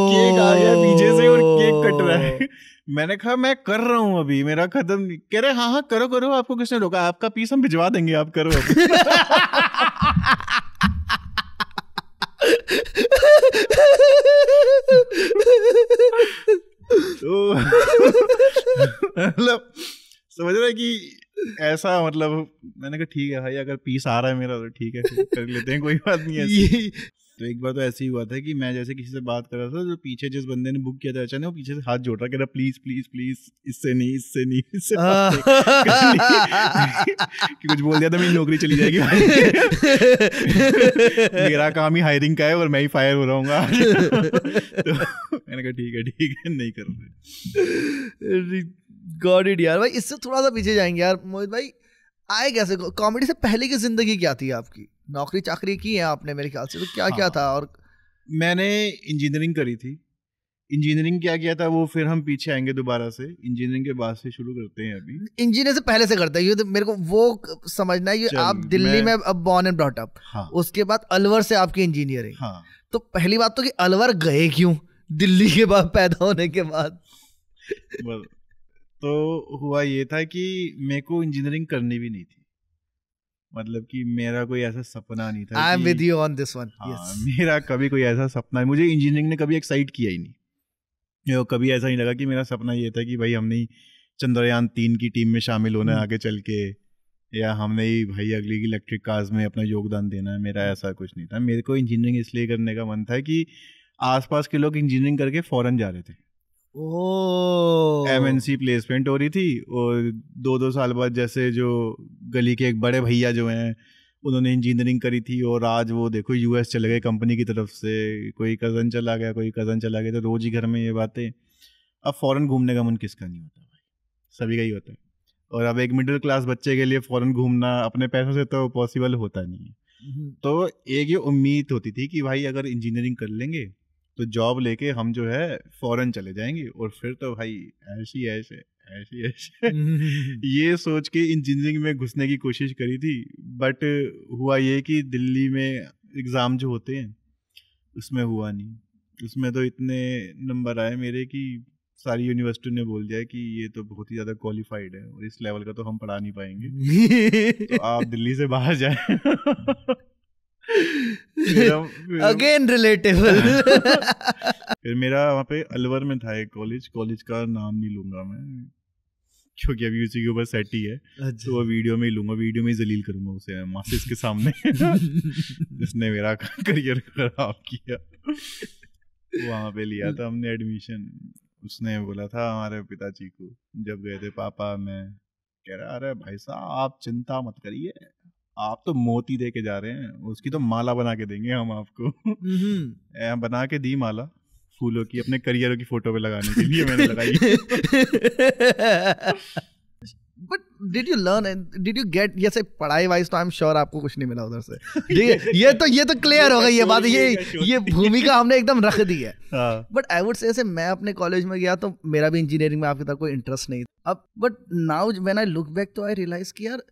[SPEAKER 1] केक आ गया पीछे से और केक कट रहा है। मैंने कहा मैं कर रहा हूँ अभी, मेरा खत्म। कह रहे हाँ हाँ करो करो, आपको किसने रोका, आपका पीस हम भिजवा देंगे, आप करो अभी। तो मतलब समझ रहा है कि ऐसा, मतलब मैंने कहा ठीक है भाई, अगर पीस आ रहा है मेरा तो ठीक है, कर लेते हैं, कोई बात नहीं है। तो एक बार तो ऐसे ही हुआ था कि मैं जैसे किसी से बात कर रहा था, जो पीछे जिस बंदे ने बुक किया था अचानक वो पीछे से हाथ जोड़ रहा, कह रहा प्लीज प्लीज प्लीज, इससे नहीं इससे नहीं इससे कि कुछ बोल दिया तो मेरी नौकरी चली जाएगी भाई। मेरा काम ही हायरिंग का है और मैं ही फायर हो रहूंगा। तो मैंने कहा ठीक है नहीं कर रहे।
[SPEAKER 2] गॉड इट यार। भाई इससे थोड़ा सा पीछे जाएंगे यार मोहित भाई, आए कैसे, कॉमेडी से पहले की जिंदगी क्या थी आपकी? नौकरी चाकरी की है आपने मेरे ख्याल से, तो क्या क्या था? और
[SPEAKER 1] मैंने इंजीनियरिंग करी थी। इंजीनियरिंग क्या किया था वो फिर हम पीछे आएंगे दोबारा से, इंजीनियरिंग के बाद से शुरू करते हैं। अभी
[SPEAKER 2] इंजीनियर से पहले से करते हैं, ये तो मेरे को वो समझना है। आप दिल्ली में अब बॉर्न एंड ब्रॉट अप, उसके बाद अलवर से आपकी इंजीनियरिंग।
[SPEAKER 1] हाँ।
[SPEAKER 2] तो पहली बात तो कि अलवर गए क्यों दिल्ली के बाद, पैदा होने के बाद?
[SPEAKER 1] तो हुआ ये था कि मेरे को इंजीनियरिंग करनी भी नहीं थी, मतलब कि मेरा कोई ऐसा सपना नहीं था।
[SPEAKER 2] I am with you on this one.
[SPEAKER 1] मेरा कभी कोई ऐसा सपना, मुझे इंजीनियरिंग ने कभी एक्साइट किया ही नहीं। कभी ऐसा नहीं लगा कि मेरा सपना ये था कि भाई हमने चंद्रयान 3 की टीम में शामिल होना है आगे चल के, या हमने ही भाई अगली इलेक्ट्रिक कार्स में अपना योगदान देना है। मेरा ऐसा कुछ नहीं था। मेरे को इंजीनियरिंग इसलिए करने का मन था कि आसपास के लोग इंजीनियरिंग करके फॉरेन जा रहे थे। MNC प्लेसमेंट हो रही थी और 2-2 साल बाद जैसे जो गली के एक बड़े भैया जो हैं उन्होंने इंजीनियरिंग करी थी और आज वो देखो US चले गए कंपनी की तरफ से, कोई कज़न चला गया कोई कज़न चला गया। तो रोज़ ही घर में ये बातें। अब फ़ॉरेन घूमने का मन किसका नहीं होता भाई, सभी का ही होता है। और अब एक मिडिल क्लास बच्चे के लिए फ़ॉरेन घूमना अपने पैसों से तो पॉसिबल होता नहीं है। तो एक ये उम्मीद होती थी कि भाई अगर इंजीनियरिंग कर लेंगे तो जॉब लेके हम जो है फॉरेन चले जाएंगे और फिर तो भाई ऐसी ये सोच के इंजीनियरिंग में घुसने की कोशिश करी थी। बट हुआ ये कि दिल्ली में एग्ज़ाम जो होते हैं उसमें हुआ नहीं। उसमें तो इतने नंबर आए मेरे कि सारी यूनिवर्सिटी ने बोल दिया कि ये तो बहुत ही ज़्यादा क्वालिफाइड है और इस लेवल का तो हम पढ़ा नहीं पाएंगे, तो आप दिल्ली से बाहर जाए।
[SPEAKER 2] Again relatable.
[SPEAKER 1] फिर मेरा वहाँ पे अलवर में था एक कॉलेज का नाम नहीं लूंगा मैं, क्योंकि अभी उसी के ऊपर सेट ही है। तो वो वीडियो में ही लूंगा, वीडियो में ही जलील करूंगा उसे मासिस के सामने जिसने मेरा करियर खराब किया। वहाँ पे लिया था हमने एडमिशन। उसने बोला था हमारे पिताजी को जब गए थे, पापा मैं कह रहा अरे भाई साहब आप चिंता मत करिए, आप तो मोती दे के जा रहे हैं, उसकी तो माला बना के देंगे हम आपको। बना के दी माला फूलों की, अपने करियर की फोटो पे लगाने के लिए मैंने लगाई।
[SPEAKER 2] But did you learn and did you get, जैसे पढ़ाई वाइज तो आई एम श्योर आपको कुछ नहीं मिला उधर से। ये तो क्लियर हो गई ये बात, ये भूमिका हमने एकदम रख दी है। बट आई वुड से ऐसे मैं अपने कॉलेज में गया तो मेरा भी इंजीनियरिंग में आपकी तरह कोई इंटरेस्ट नहीं अब, but now when I look back तो आई रियलाइज कि यार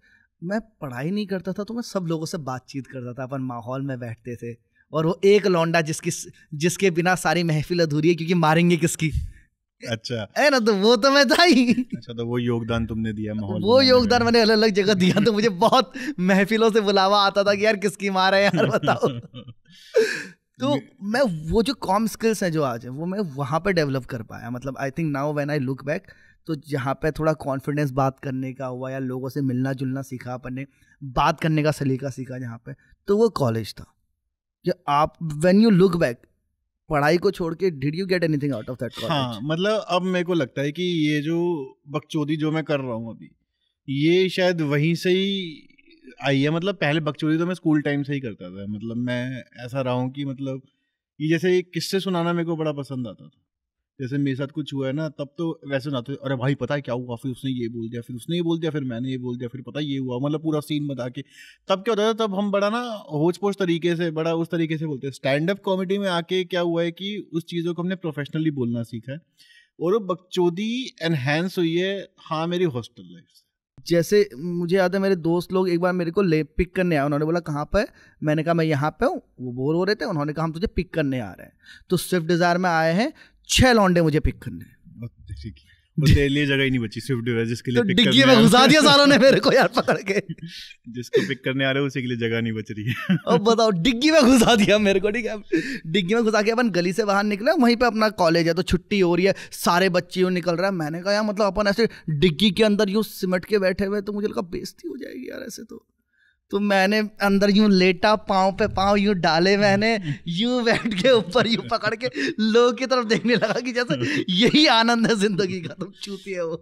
[SPEAKER 2] मैं पढ़ाई नहीं करता था तो मैं सब लोगों से बातचीत करता था, अपन माहौल में बैठते थे, और वो एक लौंडा जिसके बिना सारी महफिल अधूरी है क्योंकि मारेंगे किसकी।
[SPEAKER 1] अच्छा
[SPEAKER 2] है ना, तो वो तो मैं था ही।
[SPEAKER 1] अच्छा, तो वो योगदान तुमने दिया माहौल,
[SPEAKER 2] वो योगदान मैंने अलग अलग जगह दिया, तो मुझे बहुत महफिलों से बुलावा आता था कि यार किसकी मार है यार बताओ। तो मैं वो जो कॉम स्किल्स हैं जो आज है वो मैं वहाँ पे डेवलप कर पाया। मतलब I think now when I look back तो जहाँ पे थोड़ा कॉन्फिडेंस बात करने का हुआ या लोगों से मिलना जुलना सीखा, अपन ने बात करने का सलीका सीखा जहाँ पे, तो वो कॉलेज था। कि आप व्हेन यू लुक बैक पढ़ाई को छोड़ के did you get anything out of that college?
[SPEAKER 1] हाँ, मतलब अब मेरे को लगता है कि ये जो बकचोदी जो मैं कर रहा हूँ अभी, ये शायद वहीं से ही आई है। मतलब पहले बकचोदी तो मैं स्कूल टाइम से ही करता था। मतलब मैं ऐसा रहा हूँ कि मतलब ये जैसे किस्से सुनाना मेरे को बड़ा पसंद आता था। जैसे मेरे साथ कुछ हुआ है ना, तब तो वैसे सुनाते अरे भाई पता है क्या हुआ, फिर उसने ये बोल दिया, फिर उसने ये बोल दिया, फिर मैंने ये बोल दिया, फिर पता ये हुआ, मतलब पूरा सीन बता के। तब क्या होता था, तब हम बड़ा ना होच पोच तरीके से, बड़ा उस तरीके से बोलते हैं। स्टैंड अप कॉमेडी में आके क्या हुआ है कि उस चीज़ों को हमने प्रोफेशनली बोलना सीखा है, और वो बकचोदी एनहेंस हुई है हाँ मेरी हॉस्टल लाइफ से।
[SPEAKER 2] जैसे मुझे याद है मेरे दोस्त लोग एक बार मेरे को पिक करने आए, उन्होंने बोला कहाँ पे, मैंने कहा मैं यहाँ पे हूँ, वो बोर हो रहे थे, उन्होंने कहा हम तुझे पिक करने आ रहे हैं। तो स्विफ्ट डिजायर में आए हैं 6 लौंडे मुझे पिक करने,
[SPEAKER 1] तेरे लिए जगह ही नहीं बची स्विफ्ट डिजायर जिसके लिए
[SPEAKER 2] तो डिग्गी में घुसा दिया सारों ने मेरे को यार पकड़ के।
[SPEAKER 1] जिसको पिक करने आ रहे हो उसी के लिए जगह नहीं बच रही है।
[SPEAKER 2] अब बताओ, डिग्गी में घुसा दिया मेरे को, ठीक है। डिग्गी में घुसा के अपन गली से बाहर निकले, वहीं पे अपना कॉलेज है, तो छुट्टी हो रही है, सारे बच्चे यूँ निकल रहा है। मैंने कहा यार मतलब अपन ऐसे डिग्गी के अंदर यूँ सिमट के बैठे हुए, तो मुझे लगा बेइज्जती हो जाएगी यार ऐसे। तो मैंने अंदर यूं लेटा, पाँव पे पाँव यूं डाले, मैंने यूं बैठ के ऊपर यूं पकड़ के लोगों की तरफ देखने लगा कि जैसे यही आनंद है जिंदगी का। तुम चूती है वो।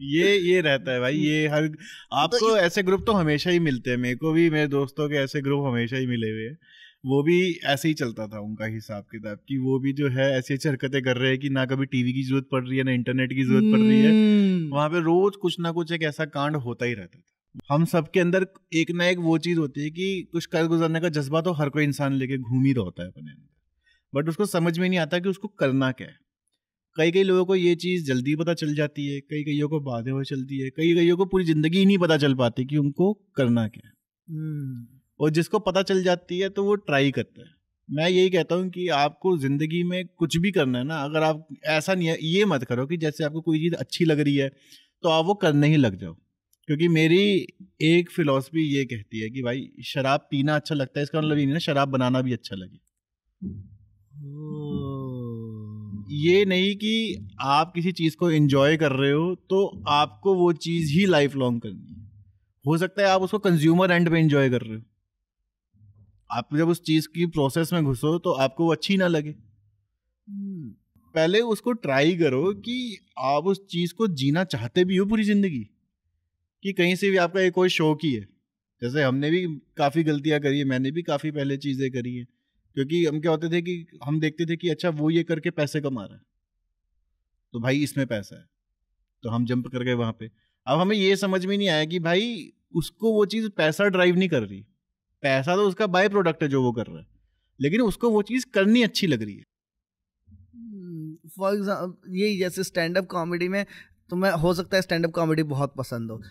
[SPEAKER 1] ये रहता है भाई, ये हर आपको ऐसे ग्रुप तो हमेशा ही मिलते हैं। मेरे को भी मेरे दोस्तों के ऐसे ग्रुप हमेशा ही मिले हुए हैं। वो भी ऐसे ही चलता था उनका हिसाब किताब, कि वो भी जो है ऐसी हरकतें कर रहे हैं कि ना कभी टीवी की जरूरत पड़ रही है ना इंटरनेट की जरूरत पड़ रही है। वहां पे रोज कुछ ना कुछ एक ऐसा कांड होता ही रहता था। हम सबके अंदर एक ना एक वो चीज होती है कि कुछ कर गुजरने का जज्बा तो हर कोई इंसान लेके घूम ही रहा होता है अपने अंदर, बट उसको समझ में नहीं आता कि उसको करना क्या है। कई लोगों को ये चीज जल्दी पता चल जाती है, कईयों को बाधे हुए चलती है, कईयों को पूरी जिंदगी ही नहीं पता चल पाती कि उनको करना क्या है। और जिसको पता चल जाती है तो वो ट्राई करता है। मैं यही कहता हूँ कि आपको जिंदगी में कुछ भी करना है ना, अगर आप ऐसा नहीं है, ये मत करो कि जैसे आपको कोई चीज अच्छी लग रही है तो आप वो करने ही लग जाओ। क्योंकि मेरी एक फिलॉसफी ये कहती है कि भाई शराब पीना अच्छा लगता है, इसका मतलब ये नहीं ना शराब बनाना भी अच्छा लगे। ये नहीं कि आप किसी चीज को एंजॉय कर रहे हो तो आपको वो चीज ही लाइफ लॉन्ग करनी है। हो सकता है आप उसको कंज्यूमर एंड पे एंजॉय कर रहे हो, आप जब उस चीज की प्रोसेस में घुसो तो आपको वो अच्छी ना लगे। पहले उसको ट्राई करो कि आप उस चीज को जीना चाहते भी हो पूरी जिंदगी, कि कहीं से भी आपका एक कोई शौक ही है। जैसे हमने भी काफ़ी गलतियां करी है, मैंने भी काफ़ी पहले चीज़ें करी हैं, क्योंकि हम क्या होते थे कि हम देखते थे कि अच्छा वो ये करके पैसे कमा रहा है तो भाई इसमें पैसा है, तो हम जंप कर गए वहाँ पे। अब हमें ये समझ में नहीं आया कि भाई उसको वो चीज़ पैसा ड्राइव नहीं कर रही, पैसा तो उसका बाय प्रोडक्ट है जो वो कर रहा है, लेकिन उसको वो चीज़ करनी अच्छी लग रही है।
[SPEAKER 2] फॉर एग्जाम्पल यही जैसे स्टैंड अप कॉमेडी में तुम्हें हो सकता है स्टैंड अप कॉमेडी बहुत पसंद हो,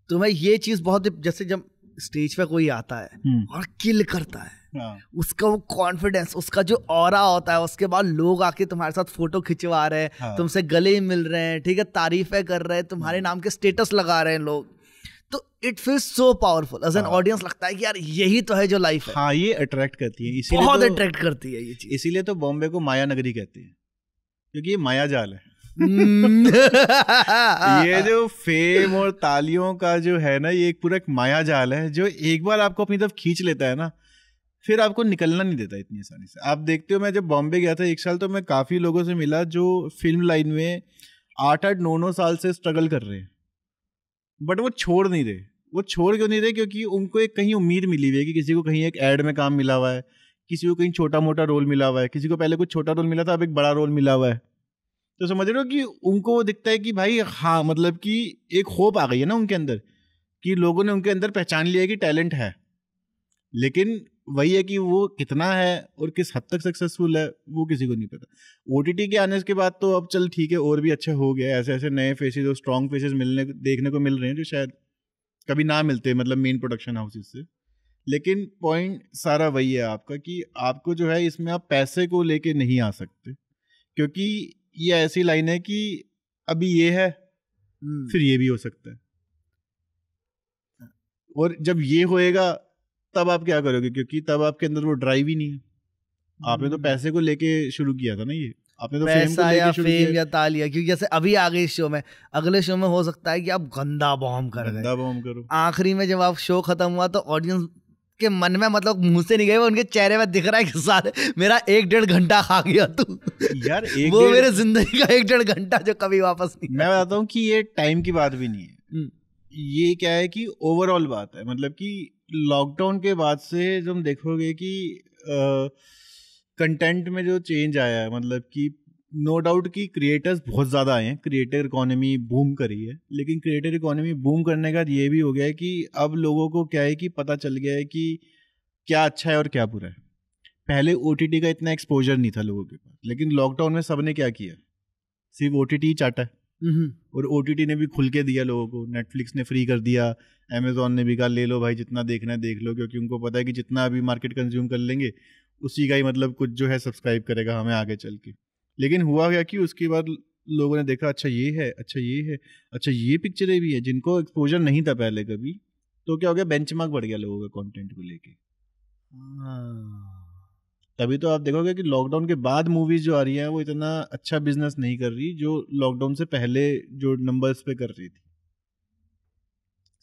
[SPEAKER 2] तुम्हें ये चीज़ बहुत, जैसे जब स्टेज पे कोई आता है और किल करता है, उसका वो कॉन्फिडेंस, उसका जो ऑरा होता है, उसके बाद लोग आके तुम्हारे साथ फोटो खिंचवा रहे हैं, तुमसे गले मिल रहे हैं, ठीक है, तारीफें कर रहे हैं, तुम्हारे नाम के स्टेटस लगा रहे हैं लोग, तो it feels so powerful as an audience, लगता है कि यार यही तो है जो लाइफ है।
[SPEAKER 1] हाँ, ये अट्रैक्ट करती है, इसीलिए
[SPEAKER 2] बहुत
[SPEAKER 1] तो
[SPEAKER 2] अट्रैक्ट करती है ये चीज।
[SPEAKER 1] इसीलिए तो बॉम्बे को माया नगरी कहते हैं, क्योंकि ये माया जाल है। ये जो फेम और तालियों का जो है ना, ये एक पूरा एक माया जाल है जो एक बार आपको अपनी तरफ खींच लेता है ना, फिर आपको निकलना नहीं देता इतनी आसानी से। आप देखते हो, मैं जब बॉम्बे गया था 1 साल, तो मैं काफी लोगों से मिला जो फिल्म लाइन में 8-8, 9-9 साल से स्ट्रगल कर रहे हैं, बट वो छोड़ नहीं रहे। वो छोड़ क्यों नहीं रहे? क्योंकि उनको एक कहीं उम्मीद मिली हुई है कि किसी को कहीं एक एड में काम मिला हुआ है, किसी को कहीं छोटा मोटा रोल मिला हुआ है, किसी को पहले कुछ छोटा रोल मिला था, अब एक बड़ा रोल मिला हुआ है। तो समझ रहे हो कि उनको वो दिखता है कि भाई हाँ, मतलब कि एक होप आ गई है ना उनके अंदर, कि लोगों ने उनके अंदर पहचान लिया है कि टैलेंट है। लेकिन वही है कि वो कितना है और किस हद तक सक्सेसफुल है, वो किसी को नहीं पता। OTT के आने के बाद तो अब चल ठीक है, और भी अच्छा हो गया, ऐसे ऐसे नए फेसेस और स्ट्रॉन्ग फेसेस देखने को मिल रहे हैं जो शायद कभी ना मिलते, मतलब मेन प्रोडक्शन हाउसेस से। लेकिन पॉइंट सारा वही है आपका कि आपको जो है इसमें आप पैसे को लेके नहीं आ सकते, क्योंकि ये ऐसी लाइन है कि अभी ये है, फिर ये भी हो सकता है, और जब ये होएगा तब आप क्या करोगे? क्योंकि तब आपके अंदर वो ड्राइव ही नहीं है। आपने तो पैसे को लेके शुरू किया था ना, ये आपने तो फेम को
[SPEAKER 2] पैसा या
[SPEAKER 1] लेके शुरू
[SPEAKER 2] फेम
[SPEAKER 1] किया।
[SPEAKER 2] या तालियां, क्योंकि जैसे अभी आ गई इस शो में, अगले शो में हो सकता है कि आप गंदा बॉम्ब कर
[SPEAKER 1] गंदा
[SPEAKER 2] गए।
[SPEAKER 1] बॉम्ब करो।
[SPEAKER 2] आखिरी में जब आप शो खत्म हुआ तो ऑडियंस के मन में, मतलब मुंह से नहीं गए, वो उनके चेहरे में दिख रहा है कि साले मेरा 1-1.5 घंटा खा गया तू।
[SPEAKER 1] यार
[SPEAKER 2] वो मेरे जिंदगी का 1-1.5 घंटा जो कभी वापस नहीं।
[SPEAKER 1] मैं बताता हूँ कि ये टाइम की बात भी नहीं है, ये क्या है कि ओवरऑल बात है। मतलब कि लॉकडाउन के बाद से जब हम देखोगे कि कंटेंट में जो चेंज आया है, मतलब कि नो डाउट कि क्रिएटर्स बहुत ज़्यादा आए हैं, क्रिएटर इकोनॉमी बूम करी है। लेकिन क्रिएटर इकोनॉमी बूम करने का ये भी हो गया है कि अब लोगों को क्या है कि पता चल गया है कि क्या अच्छा है और क्या बुरा है। पहले OTT का इतना एक्सपोजर नहीं था लोगों के पास, लेकिन लॉकडाउन में सबने क्या किया, सिर्फ OTT ही चाटा है। और OTT ने भी खुल के दिया लोगों को, नेटफ्लिक्स ने फ्री कर दिया, अमेजोन ने भी कहा ले लो भाई, जितना देखना है देख लो, क्योंकि उनको पता है कि जितना अभी मार्केट कंज्यूम कर लेंगे उसी का ही मतलब कुछ जो है सब्सक्राइब करेगा हमें आगे चल के। लेकिन हुआ क्या कि उसके बाद लोगों ने देखा अच्छा ये है, अच्छा ये है, अच्छा ये पिक्चरें भी है, जिनको एक्सपोजर नहीं था पहले कभी। तो क्या हो गया, बेंचमार्क बढ़ गया लोगों का कंटेंट को लेके। तभी तो आप देखोगे कि लॉकडाउन के बाद मूवीज जो आ रही है वो इतना अच्छा बिजनेस नहीं कर रही जो लॉकडाउन से पहले जो नंबर्स पे कर रही थी।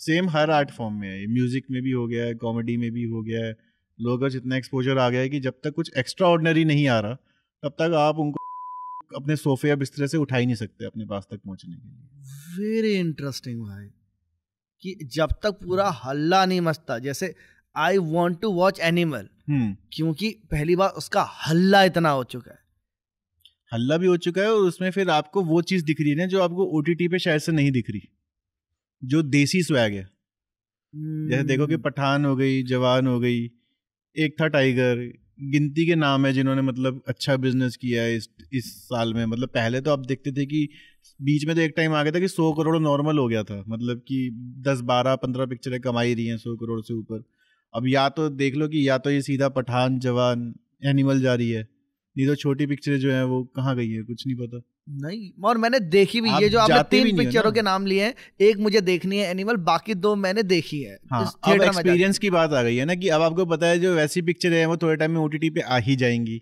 [SPEAKER 1] सेम हर आर्ट फॉर्म में है, म्यूजिक में भी हो गया है, कॉमेडी में भी हो गया है। लोगों को इतना एक्सपोजर आ गया है कि जब तक कुछ एक्स्ट्रा ऑर्डिनरी नहीं आ रहा तब तक आप उनको अपने सोफे या बिस्तरे से उठा ही नहीं सकते अपने पास तक पहुंचने के लिए।
[SPEAKER 2] वेरी इंटरेस्टिंग भाई, कि जब तक पूरा हल्ला नहीं मचता, जैसे I want to watch Animal, क्योंकि पहली बार उसका हल्ला इतना हो चुका है,
[SPEAKER 1] हल्ला भी हो चुका है, और उसमें फिर आपको वो चीज दिख रही है ना जो आपको OTT पे शायद से नहीं दिख रही, जो देसी स्वैग है। जैसे देखो कि पठान हो गई, जवान हो गई, एक था टाइगर, गिनती के नाम है जिन्होंने मतलब अच्छा बिजनेस किया है इस साल में। मतलब पहले तो आप देखते थे कि बीच में तो एक टाइम आ गया था कि 100 करोड़ नॉर्मल हो गया था, मतलब कि 10, 12, 15 पिक्चरें कमाई रही हैं 100 करोड़ से ऊपर। अब या तो देख लो कि या तो ये सीधा पठान, जवान, एनिमल जा रही है, नहीं तो छोटी पिक्चरें जो है वो कहाँ गई है कुछ नहीं पता।
[SPEAKER 2] नहीं, और मैंने देखी भी, ये जो आपने 3 पिक्चरों के नाम लिए हैं, एक मुझे देखनी है एनिमल, बाकी 2 मैंने देखी है।
[SPEAKER 1] हाँ, अब एक्सपीरियंस की बात आ गई है ना कि अब आपको पता है जो वैसी पिक्चर है वो थोड़े टाइम में OTT पे आ ही जाएंगी।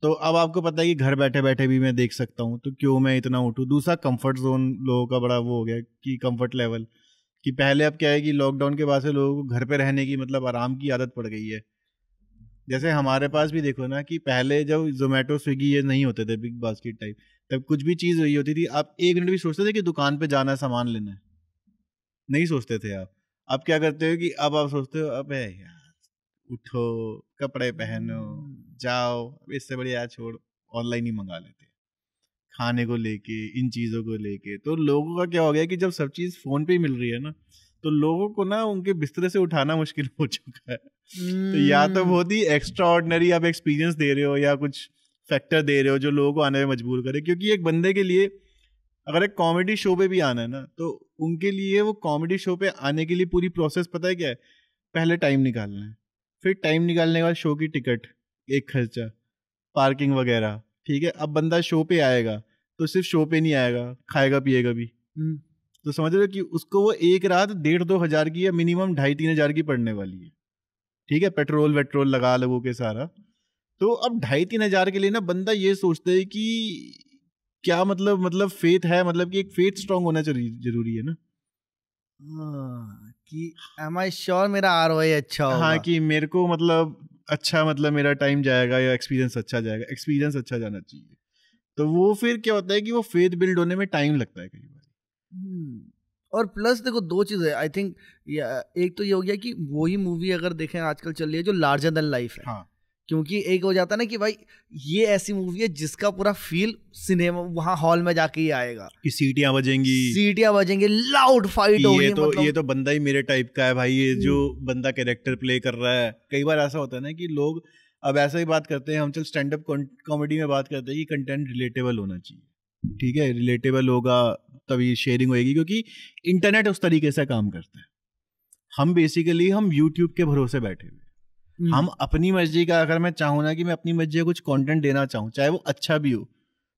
[SPEAKER 1] तो अब आपको पता है कि घर बैठे बैठे भी मैं देख सकता हूँ, तो क्यों मैं इतना उठूँ। दूसरा कंफर्ट जोन लोगों का बड़ा वो हो गया कि कंफर्ट लेवल, कि पहले अब क्या है कि लॉकडाउन के बाद से लोगों को घर पे रहने की मतलब आराम की आदत पड़ गई है। जैसे हमारे पास भी देखो ना कि पहले जब जोमेटो स्विगी ये नहीं होते थे बिग बास्केट टाइप, तब कुछ भी चीज़ वही होती थी, आप 1 मिनट भी सोचते थे कि दुकान पे जाना है सामान लेना है, नहीं सोचते थे आप। अब क्या करते हो कि अब आप सोचते हो अबे यार उठो, कपड़े पहनो, जाओ, इससे बढ़िया छोड़ ऑनलाइन ही मंगा लेते हैं। खाने को लेके, इन चीज़ों को लेके तो लोगों का क्या हो गया कि जब सब चीज़ फ़ोन पे ही मिल रही है ना, तो लोगों को ना उनके बिस्तरे से उठाना मुश्किल हो चुका है। तो या तो बहुत ही एक्स्ट्रा ऑर्डिनरी आप एक्सपीरियंस दे रहे हो या कुछ फैक्टर दे रहे हो जो लोगों को आने में मजबूर करे। क्योंकि एक बंदे के लिए अगर एक कॉमेडी शो पे भी आना है ना, तो उनके लिए वो कॉमेडी शो पे आने के लिए पूरी प्रोसेस पता है क्या है? पहले टाइम निकालना है, फिर टाइम निकालने के बाद शो की टिकट, एक खर्चा, पार्किंग वगैरह, ठीक है। अब बंदा शो पे आएगा तो सिर्फ शो पे नहीं आएगा, खाएगा पिएगा भी, तो समझ रहे हो कि उसको वो एक रात 1,500-2 हज़ार की या मिनिमम 2,500-3 हज़ार की पड़ने वाली है, ठीक है, पेट्रोल वेट्रोल लगा लोगों के सारा। तो अब 2,500-3 हज़ार के लिए ना बंदा ये सोचता है कि क्या मतलब फेथ है, मतलब कि एक फेथ स्ट्रांग होना जरूरी है ना,
[SPEAKER 2] कि एम आई श्योर मेरा ROI अच्छा होगा।
[SPEAKER 1] हाँ, कि मेरे को मतलब अच्छा, मतलब मेरा टाइम जाएगा या एक्सपीरियंस अच्छा जाएगा, एक्सपीरियंस अच्छा जाना चाहिए। तो वो फिर क्या होता है कि वो फेथ बिल्ड होने में टाइम लगता है कई बार।
[SPEAKER 2] और प्लस देखो 2 चीजें आई थिंक, एक तो ये हो गया कि वही मूवी अगर देखें आजकल चल रही है जो लार्जर देन लाइफ है।
[SPEAKER 1] हाँ,
[SPEAKER 2] क्योंकि एक हो जाता है ना कि भाई ये ऐसी मूवी है जिसका पूरा फील सिनेमा वहाँ हॉल में जाके ही आएगा,
[SPEAKER 1] कि सीटियां बजेंगी,
[SPEAKER 2] लाउड फाइट होगी,
[SPEAKER 1] ये तो
[SPEAKER 2] मतलब
[SPEAKER 1] ये तो बंदा ही मेरे टाइप का है भाई, ये जो बंदा कैरेक्टर प्ले कर रहा है। कई बार ऐसा होता है ना कि लोग अब ऐसा ही बात करते हैं, हम चल स्टैंड अप कॉमेडी में बात करते हैं कि कंटेंट रिलेटेबल होना चाहिए, ठीक है, रिलेटेबल होगा तभी शेयरिंग होएगी, क्योंकि इंटरनेट उस तरीके से काम करता है। हम बेसिकली हम यूट्यूब के भरोसे बैठे हुए, हम अपनी मर्जी का, अगर मैं चाहूँ ना कि मैं अपनी मर्जी का कुछ कंटेंट देना चाहूँ, चाहे वो अच्छा भी हो,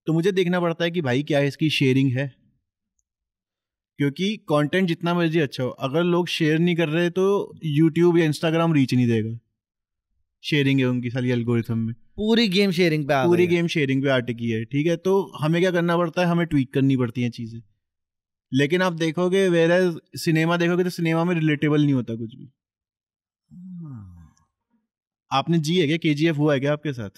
[SPEAKER 1] तो मुझे देखना पड़ता है कि भाई क्या इसकी शेयरिंग है, क्योंकि कंटेंट जितना मर्जी अच्छा हो, अगर लोग शेयर नहीं कर रहे तो यूट्यूब या इंस्टाग्राम रीच नहीं देगा। शेयरिंग है उनकी सारी एल्गोरिथम में,
[SPEAKER 2] पूरी गेम शेयरिंग पे आ
[SPEAKER 1] पूरी
[SPEAKER 2] गई है।
[SPEAKER 1] गेम शेयरिंग पे आ टिकी है, ठीक है। तो हमें क्या करना पड़ता है, हमें ट्वीक करनी पड़ती हैं चीज़ें। लेकिन आप देखोगे वेयर सिनेमा देखोगे तो सिनेमा में रिलेटेबल नहीं होता कुछ भी। आपने जी है क्या, KGF हुआ है क्या आपके साथ?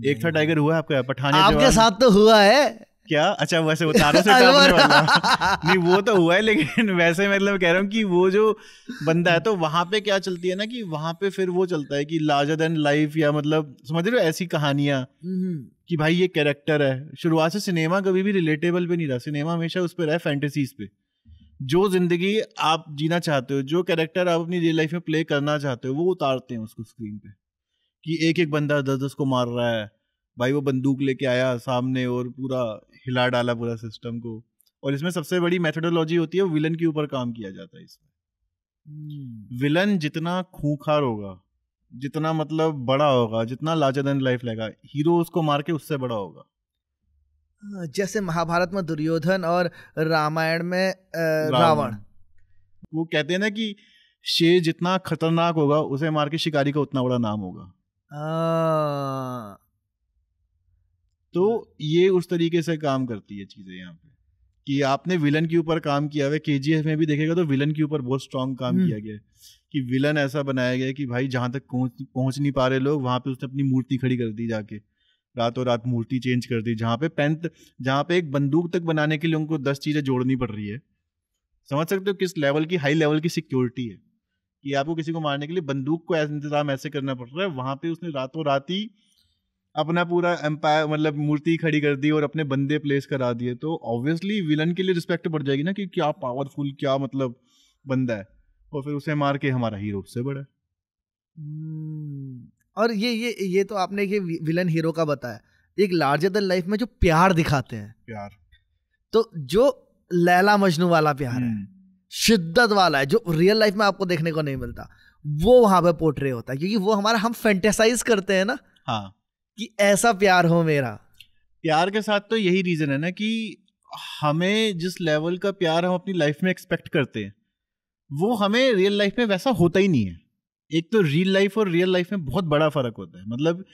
[SPEAKER 1] एक था टाइगर हुआ है आपका, पठान या
[SPEAKER 2] आपके
[SPEAKER 1] जवान?
[SPEAKER 2] साथ तो हुआ है
[SPEAKER 1] क्या? अच्छा, वैसे वो तारों से टापने वाला नहीं, वो तो हुआ है, लेकिन वैसे मतलब कह रहा हूँ कि वो जो बंदा है, तो वहां पे क्या चलती है ना कि वहां पे फिर वो चलता है कि लार्जर देन लाइफ, या मतलब समझ रहे हो ऐसी कहानियां कि भाई ये कैरेक्टर है। शुरुआत से सिनेमा कभी भी रिलेटेबल पे नहीं रहा, सिनेमा हमेशा उस पर रहा, फैंटेसीज पे। जो जिंदगी आप जीना चाहते हो, जो कैरेक्टर आप अपनी रियल लाइफ में प्ले करना चाहते हो, वो उतारते हैं उसको स्क्रीन पे, कि एक एक बंदा 10-10 को मार रहा है भाई, वो बंदूक लेके आया सामने और पूरा हिला डाला पूरा सिस्टम को। और इसमें सबसे बड़ी मेथोडोलॉजी होती है, विलन के ऊपर काम किया जाता है इसमें। विलन जितना खूंखार होगा, जितना मतलब बड़ा होगा, जितना लार्जर देन लाइफ लगेगा, हीरो उसको मार के उससे बड़ा होगा।
[SPEAKER 2] जैसे महाभारत में दुर्योधन और रामायण में रावण।
[SPEAKER 1] वो कहते हैं ना कि शेर जितना खतरनाक होगा, उसे मार के शिकारी का उतना बड़ा नाम होगा। तो ये उस तरीके से काम करती है चीजें यहाँ पे, कि आपने विलन के ऊपर काम किया है। KGF में भी देखेगा तो विलन के ऊपर बहुत स्ट्रांग काम किया गया है, कि विलन ऐसा बनाया गया है कि भाई जहां तक पहुंच नहीं पा रहे लोग, वहां पे उसने अपनी मूर्ति खड़ी कर दी, जाके रातों रात मूर्ति चेंज कर दी। जहाँ पे एक बंदूक तक बनाने के लिए उनको 10 चीजें जोड़नी पड़ रही है। समझ सकते हो किस लेवल की, हाई लेवल की सिक्योरिटी है, कि आपको किसी को मारने के लिए बंदूक को इंतजाम ऐसे करना पड़ रहा है। वहां पे उसने रातों रात ही अपना पूरा एम्पायर, मतलब मूर्ति खड़ी कर दी और अपने बंदे प्लेस करा दिए। तो ऑब्वियसली विलन के लिए रिस्पेक्ट बढ़ जाएगी ना, कि क्या पावरफुल, क्या मतलब बंदा है, और फिर उसे मार के हमारा हीरो उससे बड़ा है।
[SPEAKER 2] और ये तो आपने ये विलन हीरो का बताया। एक लार्जर देन लाइफ में जो प्यार दिखाते हैं,
[SPEAKER 1] प्यार
[SPEAKER 2] तो जो लैला मजनू वाला प्यार है, शिद्दत वाला है, जो रियल लाइफ में आपको देखने को नहीं मिलता, वो वहां पे पोर्ट्रे होता है। क्योंकि वो हमारा, हम फैंटेसाइज करते हैं ना,
[SPEAKER 1] हाँ,
[SPEAKER 2] कि ऐसा प्यार हो मेरा।
[SPEAKER 1] प्यार के साथ तो यही रीजन है ना कि हमें जिस लेवल का प्यार हम अपनी लाइफ में एक्सपेक्ट करते हैं, वो हमें रियल लाइफ में वैसा होता ही नहीं है। एक तो रियल लाइफ और रियल लाइफ में बहुत बड़ा फर्क होता है। मतलब